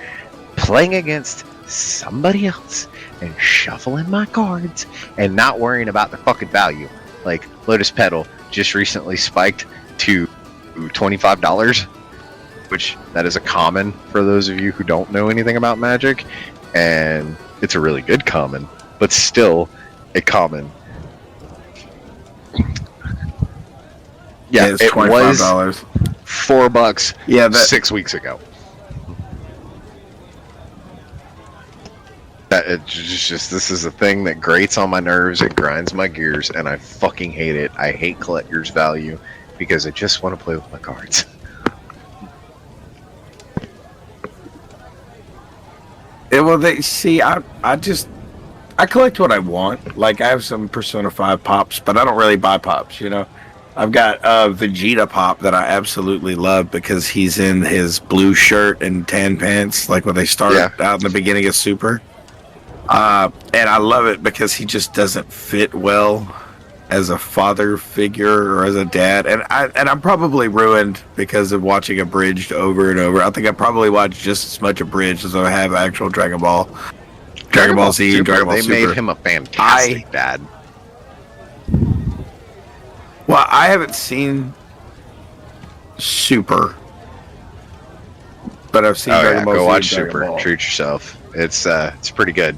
playing against somebody else and shuffling my cards and not worrying about the fucking value. Like, Lotus Petal just recently spiked to $25, which that is a common for those of you who don't know anything about Magic, and it's a really good common, but still a common. Yeah, it's it was $25. $4. Yeah, 6 weeks ago. This is a thing that grates on my nerves. It grinds my gears, and I fucking hate it. I hate collector's value because I just want to play with my cards. I collect what I want. Like, I have some Persona 5 pops, but I don't really buy pops, you know? I've got Vegeta pop that I absolutely love because he's in his blue shirt and tan pants, like when they start out in the beginning of Super. And I love it because he just doesn't fit well as a father figure or as a dad. And I'm probably ruined because of watching Abridged over and over. I think I probably watched just as much Abridged as I have actual Dragon Ball Z, Super, Dragon Ball they Super. made him a fantastic dad. Well, I haven't seen Super, but I've seen Dragon Ball Z. Go watch and Dragon Super. Ball. Treat yourself. It's pretty good.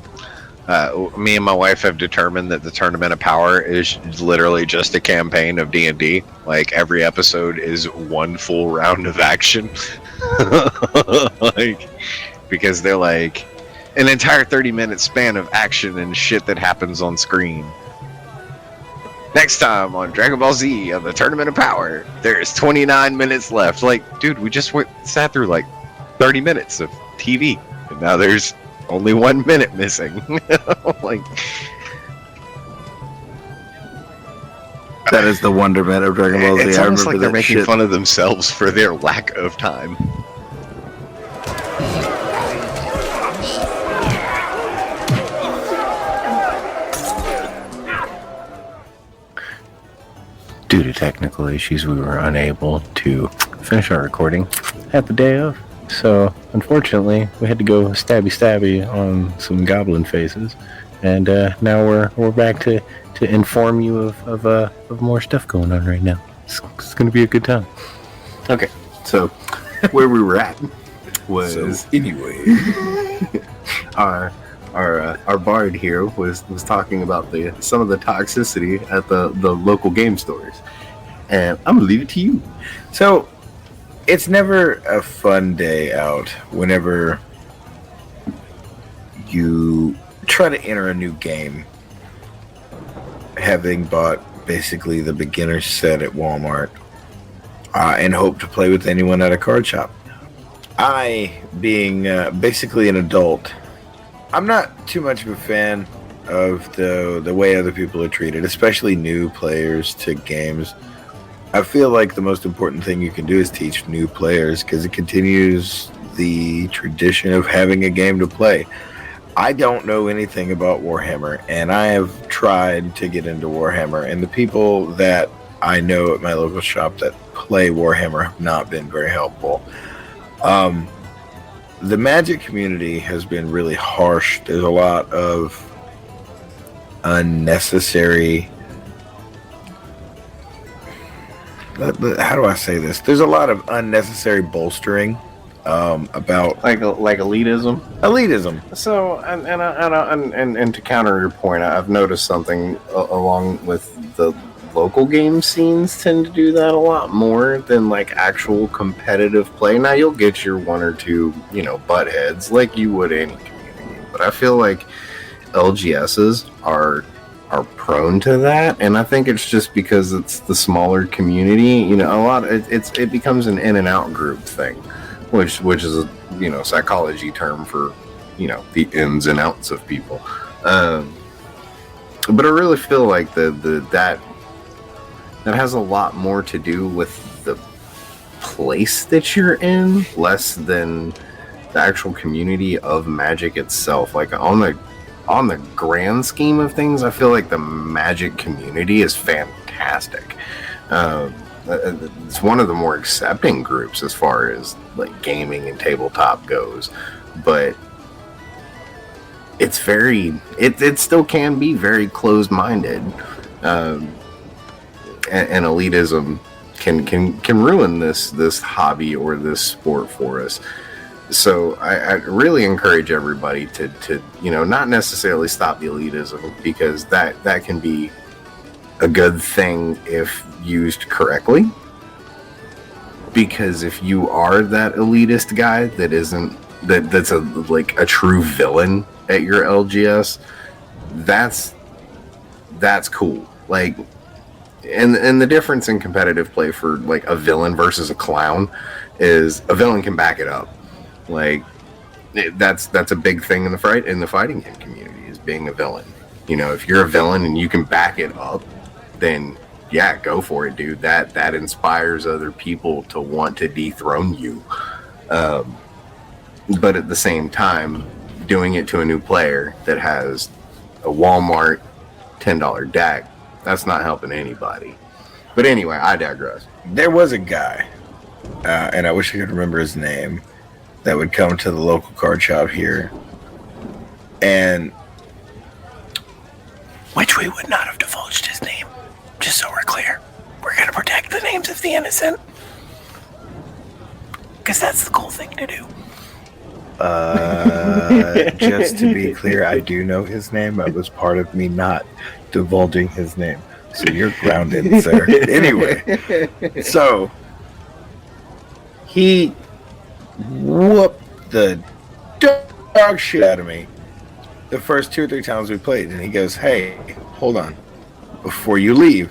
Me and my wife have determined that the Tournament of Power is literally just a campaign of D&D. Like, every episode is one full round of action. Like, because they're like an entire 30-minute span of action and shit that happens on screen. Next time on Dragon Ball Z of the Tournament of Power, there's 29 minutes left. Like, dude, we just sat through like 30 minutes of TV, and now there's only 1 minute missing. Like, That is the wonderment of Dragon Ball Z. It's I almost remember like they're that making shit. fun of themselves for their lack of time. Due to technical issues, we were unable to finish our recording at the day of. So, unfortunately, we had to go stabby on some goblin faces, and now we're back to inform you of more stuff going on right now. It's going to be a good time. Okay, so where we were at was Anyway, our bard here was talking about some of the toxicity at the local game stores, and I'm gonna leave it to you. so it's never a fun day out whenever you try to enter a new game, having bought basically the beginner set at Walmart, and hope to play with anyone at a card shop. I, being basically an adult, I'm not too much of a fan of the way other people are treated, especially new players to games. I feel like the most important thing you can do is teach new players, because it continues the tradition of having a game to play. I don't know anything about Warhammer, and I have tried to get into Warhammer, and the people that I know at my local shop that play Warhammer have not been very helpful. The Magic community has been really harsh. There's a lot of unnecessary... How do I say this? There's a lot of unnecessary bolstering about Like elitism. elitism. So, and to counter your point, I've noticed something along with the local game scenes tend to do that a lot more than like actual competitive play. Now you'll get your one or two, butt heads like you would any community, but I feel like LGSs are prone to that, and I think it's just because it's the smaller community. It becomes an in and out group thing, which is a psychology term for the ins and outs of people. But I really feel like that has a lot more to do with the place that you're in, less than the actual community of Magic itself. Like on the grand scheme of things, I feel like the Magic community is fantastic. It's one of the more accepting groups as far as like gaming and tabletop goes, but it still can be very closed-minded, and elitism can ruin this hobby or this sport for us. So I really encourage everybody to not necessarily stop the elitism, because that can be a good thing if used correctly. Because if you are that elitist guy that's a true villain at your LGS, that's cool. Like, and the difference in competitive play for like a villain versus a clown is a villain can back it up. Like, that's a big thing in the fighting game community, is being a villain. If you're a villain and you can back it up, then yeah, go for it, dude. That inspires other people to want to dethrone you. But at the same time, doing it to a new player that has a Walmart $10 deck, that's not helping anybody. But anyway, I digress. There was a guy, and I wish I could remember his name, that would come to the local card shop here, and which we would not have divulged his name, just so we're clear. We're going to protect the names of the innocent, because that's the cool thing to do. Just to be clear, I do know his name. It was part of me not divulging his name. So you're grounded, sir. Anyway, so he whooped the dog shit out of me the first 2 or 3 times we played. And he goes, "Hey, hold on. Before you leave,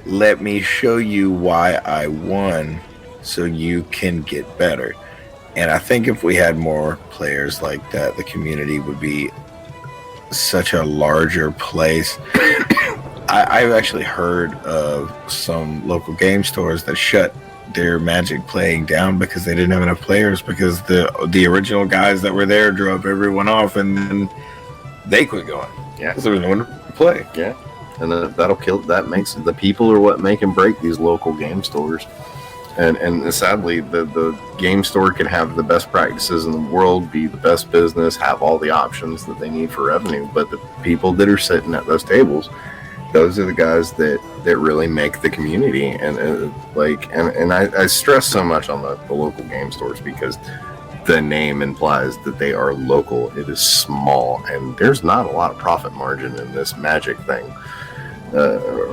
let me show you why I won so you can get better." And I think if we had more players like that, the community would be such a larger place. I've actually heard of some local game stores that shut their Magic playing down because they didn't have enough players, because the original guys that were there drove everyone off, and then they quit going. Yeah, because there was no one to play. Yeah, and that'll kill. That makes the people are what make and break these local game stores. And sadly, the game store can have the best practices in the world, be the best business, have all the options that they need for revenue, but the people that are sitting at those tables, those are the guys that really make the community. And I stress so much on the local game stores because the name implies that they are local. It is small, and there's not a lot of profit margin in this Magic thing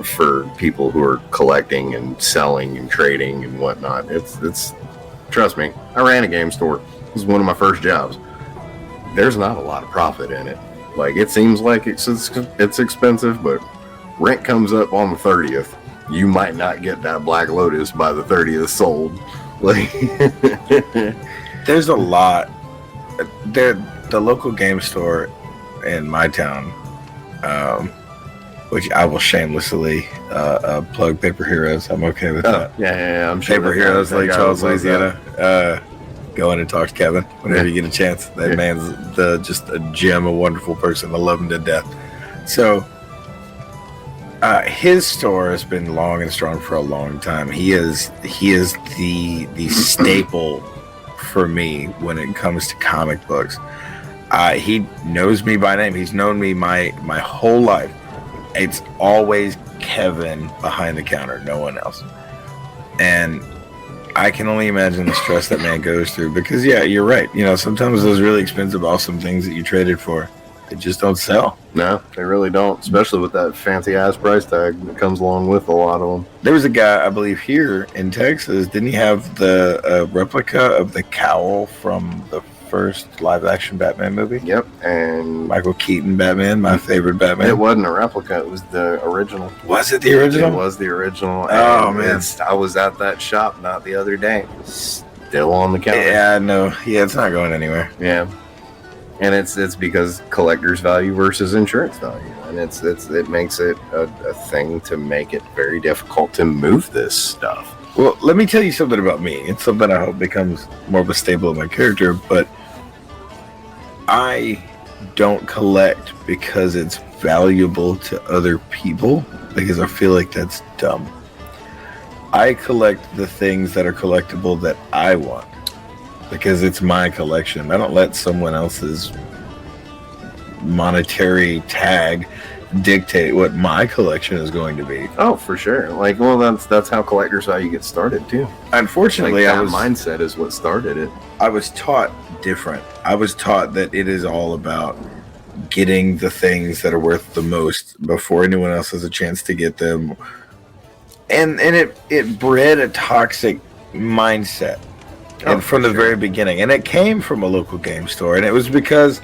for people who are collecting and selling and trading and whatnot. It's trust me, I ran a game store. It was one of my first jobs. There's not a lot of profit in it. Like, it seems like it's expensive, but rent comes up on the 30th. You might not get that Black Lotus by the 30th sold. Like, there's a lot. The local game store in my town, which I will shamelessly plug, Paper Heroes. I'm okay with that. Yeah. I'm sure Paper Heroes, like Charles, Louisiana. Go in and talk to Kevin whenever you get a chance. That man's just a gem, a wonderful person. I love him to death. So his store has been long and strong for a long time. He is the staple for me when it comes to comic books. He knows me by name. He's known me my whole life. It's always Kevin behind the counter, no one else. And I can only imagine the stress that man goes through, because yeah, you're right. You know, sometimes those really expensive, awesome things that you traded for, they just don't sell. No, they really don't, especially with that fancy ass price tag that comes along with a lot of them. There was a guy, I believe, here in Texas. Didn't he have the replica of the cowl from the first live action Batman movie? Yep, and Michael Keaton Batman, my favorite Batman. It wasn't a replica, it was the original. Was it the original? It was the original. Oh, man. I was at that shop not the other day. Still on the counter. Yeah, no. Yeah, it's not going anywhere. Yeah. And it's because collector's value versus insurance value. And it makes it a thing to make it very difficult to move this stuff. Well, let me tell you something about me. It's something I hope becomes more of a staple of my character, but I don't collect because it's valuable to other people, because I feel like that's dumb. I collect the things that are collectible that I want, because it's my collection. I don't let someone else's monetary tag dictate what my collection is going to be. Oh, for sure. Like, well, that's how collector's value gets started too. Unfortunately, that mindset is what started it. I was taught different. I was taught that it is all about getting the things that are worth the most before anyone else has a chance to get them. And it bred a toxic mindset. And from the very beginning. And it came from a local game store. And it was because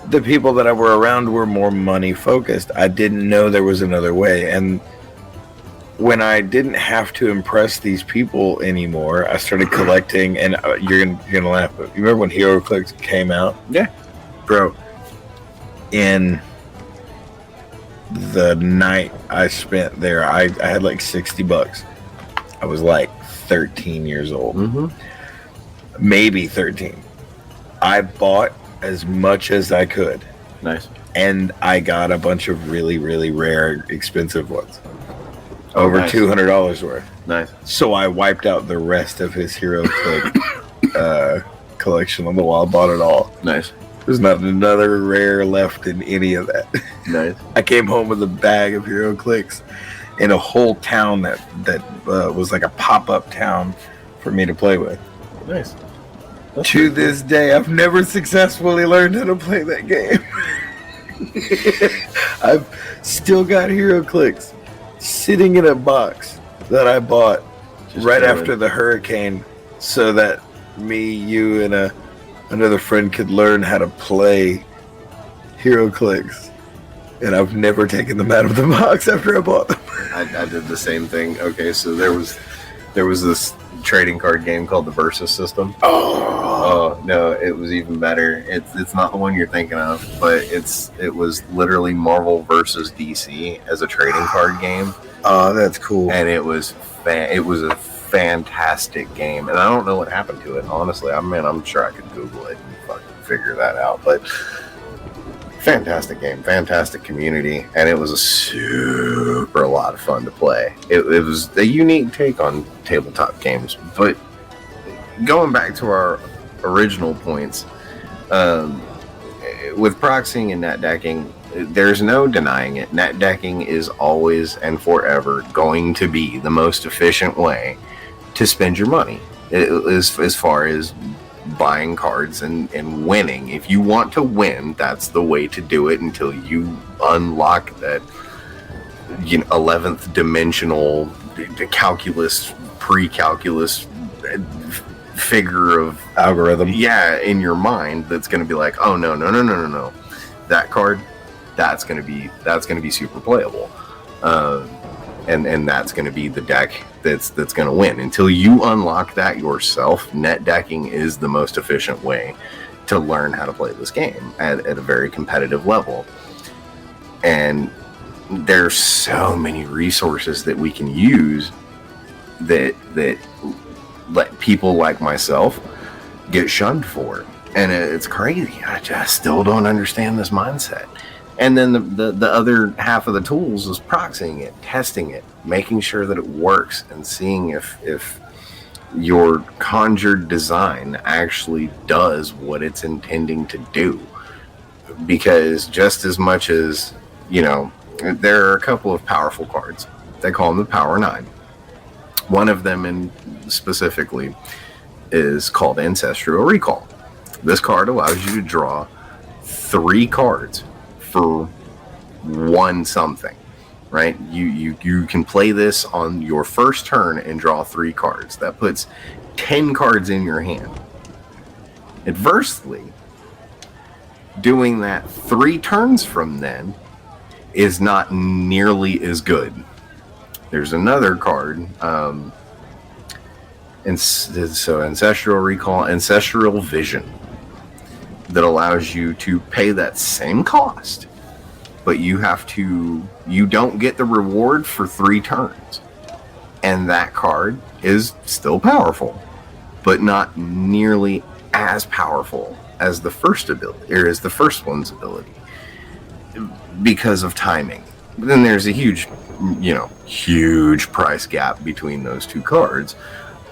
the people that I were around were more money focused. I didn't know there was another way. And when I didn't have to impress these people anymore, I started collecting. And you're gonna laugh, but you remember when HeroClix came out? Yeah. Bro, in the night I spent there, I had like $60. I was like 13 years old. Mm-hmm. Maybe 13. I bought as much as I could. Nice. And I got a bunch of really, really rare, expensive ones. Over nice. $200 worth. Nice. So I wiped out the rest of his HeroClix collection on the wall. I bought it all. Nice. There's not another rare left in any of that. Nice. I came home with a bag of HeroClix in a whole town that was like a pop-up town for me to play with. Nice. To this day, I've never successfully learned how to play that game. I've still got HeroClix sitting in a box that I bought after the hurricane, so that me, you, and another friend could learn how to play HeroClix. And I've never taken them out of the box after I bought them. I did the same thing. Okay, so there was There was this trading card game called the Versus System. Oh, No, it was even better. It's not the one you're thinking of, but it was literally Marvel versus DC as a trading card game, oh, that's cool. and it was a fantastic game. And I don't know what happened to it, honestly. I'm sure I could Google it and fucking figure that out. But fantastic game, fantastic community, and it was a super lot of fun to play. It was a unique take on tabletop games. But going back to our original points, with proxying and net decking, there's no denying it. Net decking is always and forever going to be the most efficient way to spend your money, as far as buying cards and winning. If you want to win, that's the way to do it until you unlock that 11th dimensional calculus, pre-calculus figure of Algorithm. in your mind that's going to be like, oh no, that card, that's going to be super playable, and that's going to be the deck that's going to win. Until you unlock that yourself, net decking is the most efficient way to learn how to play this game at a very competitive level. And there's so many resources that we can use that let people like myself get shunned for. And it's crazy. I just still don't understand this mindset. And then the other half of the tools is proxying it, testing it, making sure that it works, and seeing if your conjured design actually does what it's intending to do. Because just as much as, there are a couple of powerful cards. They call them the Power 9. One of them specifically is called Ancestral Recall. This card allows you to draw 3 cards for one something, right? You can play this on your first turn and draw 3 cards. That puts 10 cards in your hand. Adversely, doing that 3 turns from then is not nearly as good. There's another card, Ancestral Recall, Ancestral Vision, that allows you to pay that same cost, but you don't get the reward for 3 turns. And that card is still powerful, but not nearly as powerful as the first ability, or as the first one's ability, because of timing. But then there's a huge price gap between those 2 cards.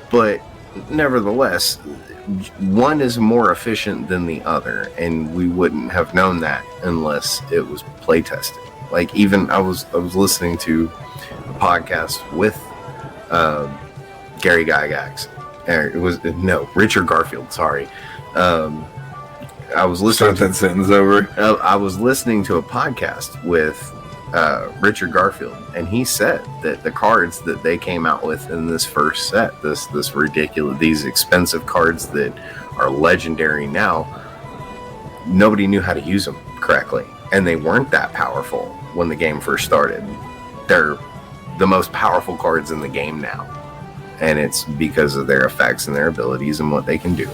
But nevertheless, one is more efficient than the other, and we wouldn't have known that unless it was play tested. Like, even I was listening to a podcast with Gary Gygax. Richard Garfield. Sorry. I was listening. Start that sentence over. I was listening to a podcast with Richard Garfield, and he said that the cards that they came out with in this first set, this ridiculous, these expensive cards that are legendary now, nobody knew how to use them correctly, and they weren't that powerful when the game first started. They're the most powerful cards in the game now, and it's because of their effects and their abilities and what they can do.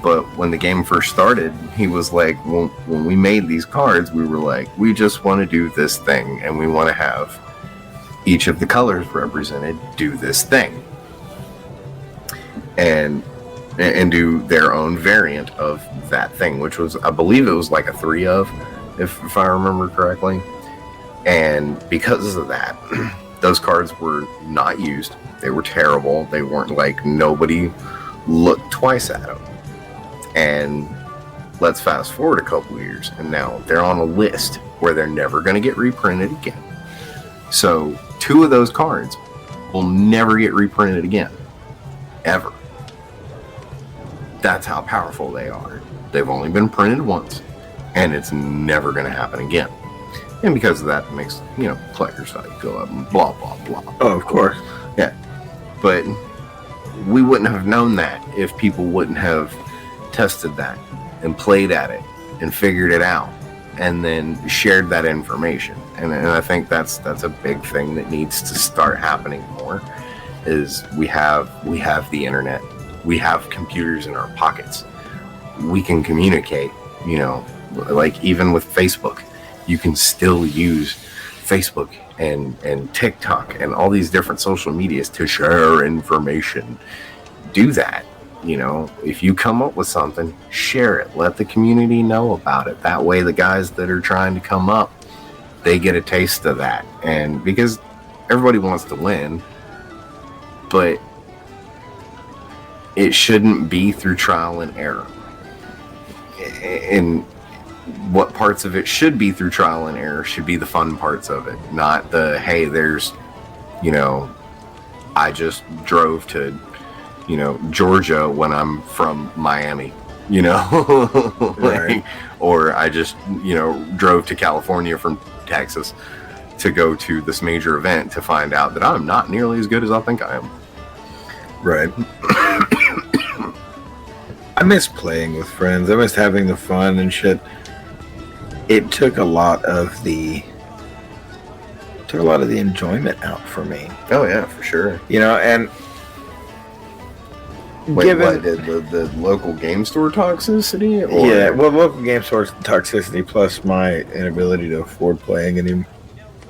But when the game first started, he was like, when we made these cards, we were like, we just want to do this thing, and we want to have each of the colors represented do this thing, and do their own variant of that thing, which was, I believe it was like a 3 of, if I remember correctly. And because of that, those cards were not used. They were terrible. They weren't, like, nobody looked twice at them. And let's fast forward a couple years, and now they're on a list where they're never going to get reprinted again. So 2 of those cards will never get reprinted again, ever. That's how powerful they are. They've only been printed once, and it's never going to happen again. And because of that, it makes, collector's value go up and blah, blah, blah. Oh, of course. Yeah. But we wouldn't have known that if people wouldn't have tested that and played at it and figured it out and then shared that information. And I think that's a big thing that needs to start happening more, is we have the internet. We have computers in our pockets. We can communicate, you know, like even with Facebook, you can still use Facebook and TikTok and all these different social medias to share information. Do that. You know, if you come up with something, share it. Let the community know about it. That way the guys that are trying to come up, they get a taste of that. And because everybody wants to win, but it shouldn't be through trial and error. And what parts of it should be through trial and error should be the fun parts of it, not the, hey, there's, you know, I just drove to, you know, Georgia when I'm from Miami, you know, Right. or I just, you know, drove to California from Texas to go to this major event to find out that I'm not nearly as good as I think I am. Right. I miss playing with friends. I miss having the fun and shit. It took a lot of the enjoyment out for me. Oh yeah, for sure. You know, and Wait, given what, did the local game store toxicity? Or? yeah, well, local game store toxicity plus my inability to afford playing any,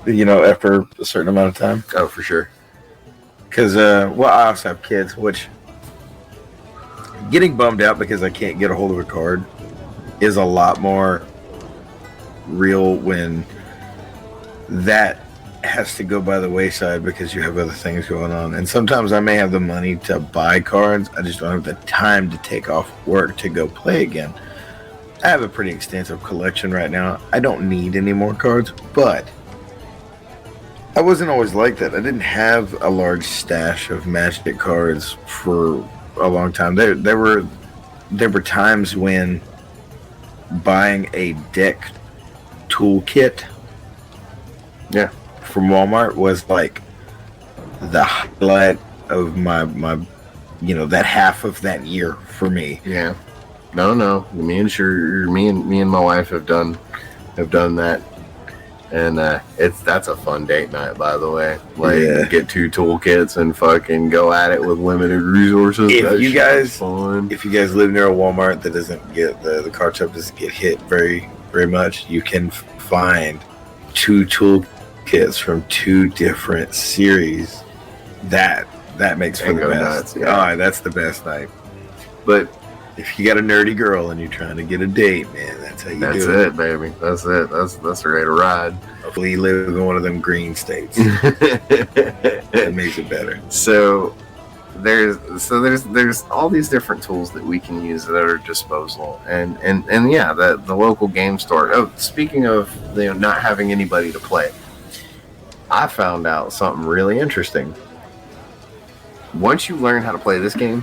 you know, after a certain amount of time. Oh, for sure. Because, well, I also have kids, which getting bummed out because I can't get a hold of a card is a lot more real when that has to go by the wayside because you have other things going on. And sometimes I may have the money to buy cards, I just don't have the time to take off work to go play again. I have a pretty extensive collection right now. I don't need any more cards, but I wasn't always like that. I didn't have a large stash of Magic cards for a long time. There were times when buying a deck toolkit, Yeah. from Walmart was like the highlight of my you know, that half of that year for me. Yeah. No. Me and my wife have done that. And that's a fun date night, by the way. Like, Yeah. get 2 toolkits and fucking go at it with limited resources. If That you shit guys- is fun. If you guys live near a Walmart that doesn't get the card shop doesn't get hit very much, you can find 2 toolkits from 2 different series. That makes for And the go best. nuts, yeah. Oh, that's the best night. But If you got a nerdy girl and you're trying to get a date, man, that's how you that's do it. it, baby. That's it. That's the way to ride. Hopefully you live in one of them green states. That makes it better. So there's all these different tools that we can use at our disposal, and yeah, the local game store. Oh, speaking of, you know, not having anybody to play, I found out something really interesting. Once you learn how to play this game,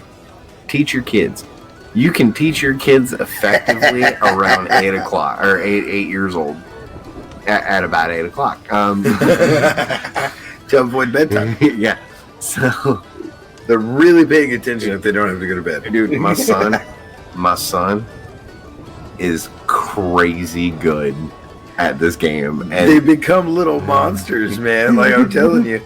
teach your kids. You can teach your kids effectively around 8 o'clock or 8 years old. At about 8 o'clock. To avoid bedtime. Yeah. So, They're really paying attention if they don't have to go to bed. dude, my son is crazy good at this game. They And become little monsters, man. Like I'm telling you.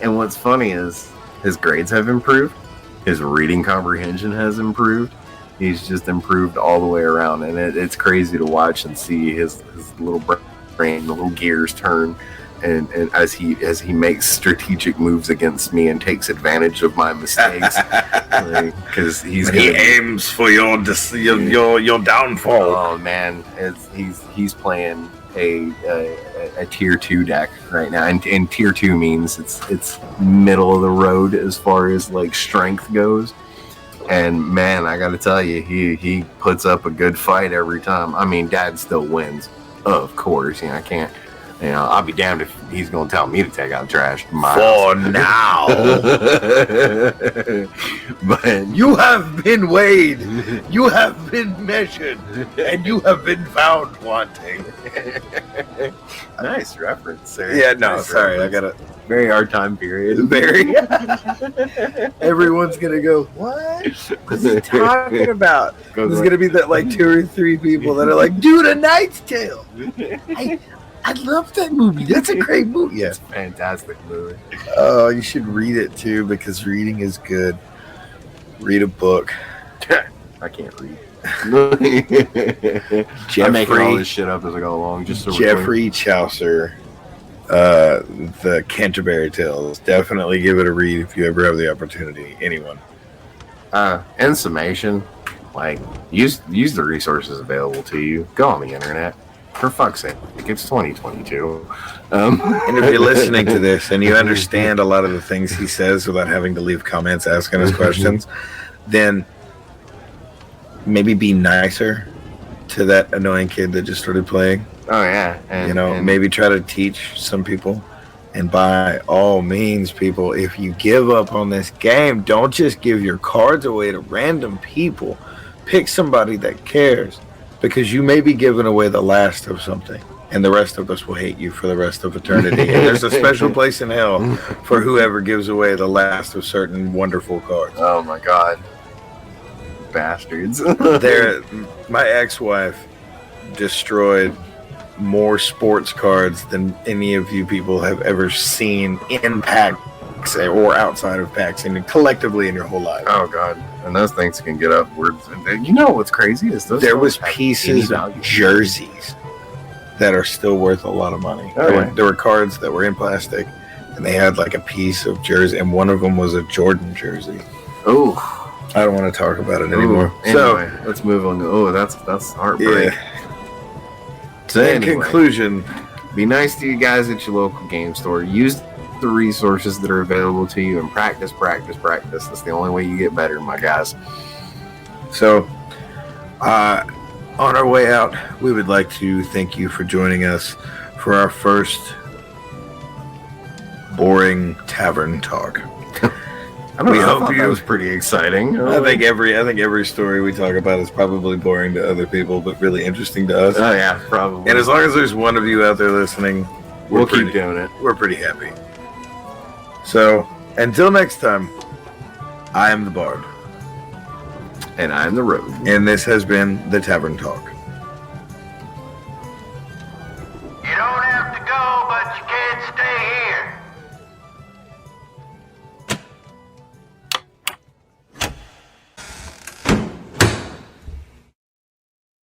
and what's funny is his grades have improved. His reading comprehension has improved. He's just improved all the way around, and it's crazy to watch and see his little brain, the little gears turn, and as he makes strategic moves against me and takes advantage of my mistakes, because He aims for your downfall. Oh man, he's playing a tier 2 deck right now, and tier 2 means it's middle of the road as far as like strength goes. And man, I gotta tell you, he puts up a good fight every time. I mean, Dad still wins, of course. You know, I can't. You know, I'll be damned if he's gonna tell me to take out trash. For now. But You have been weighed, you have been measured, and you have been found wanting. nice reference, sir. Yeah, no, Nice sorry, I reference. gotta. Very hard time period. Very. Everyone's gonna go, what? What's he talking about? There's gonna be that like 2 or 3 people that are like, dude, A Knight's Tale. I love that movie. That's a great movie. Yeah. It's a fantastic movie. Oh, you should read it too because reading is good. Read a book. I can't read. I'm making all this Jeffrey shit up as I go along. Just so Jeffrey Chaucer, the Canterbury Tales. Definitely give it a read if you ever have the opportunity. Anyone. In summation, like use the resources available to you. Go on the internet. For fuck's sake, it's 2022. And if you're listening to this and you understand a lot of the things he says without having to leave comments asking us questions, then maybe be nicer to that annoying kid that just started playing. Oh yeah, and maybe try to teach some people. And by all means, people, if you give up on this game, don't just give your cards away to random people. Pick somebody that cares, because you may be giving away the last of something, and the rest of us will hate you for the rest of eternity. And there's a special place in hell for whoever gives away the last of certain wonderful cards. Oh my god, bastards! My ex-wife destroyed more sports cards than any of you people have ever seen in packs or outside of packs and collectively in your whole life. Oh god, and those things can get upwards. And you know what's crazy is there was pieces of jerseys that are still worth a lot of money. Oh, There were cards that were in plastic, and they had like a piece of jersey, and one of them was a Jordan jersey. Oh, I don't want to talk about it anymore. Anyway, let's move on. That's heartbreak. Yeah. So In conclusion, be nice to you guys at your local game store. Use the resources that are available to you and practice. That's the only way you get better, my guys. so on our way out, we would like to thank you for joining us for our first boring tavern talk. I don't We know, hope I thought you- that was pretty exciting. I think every story we talk about is probably boring to other people, but really interesting to us. Oh yeah, probably. And as long as there's one of you out there listening, we'll keep doing it. We're pretty happy. So, until next time, I am the Bard, And I'm the road. and this has been the Tavern Talk. You don't have to go, but you can't stay here.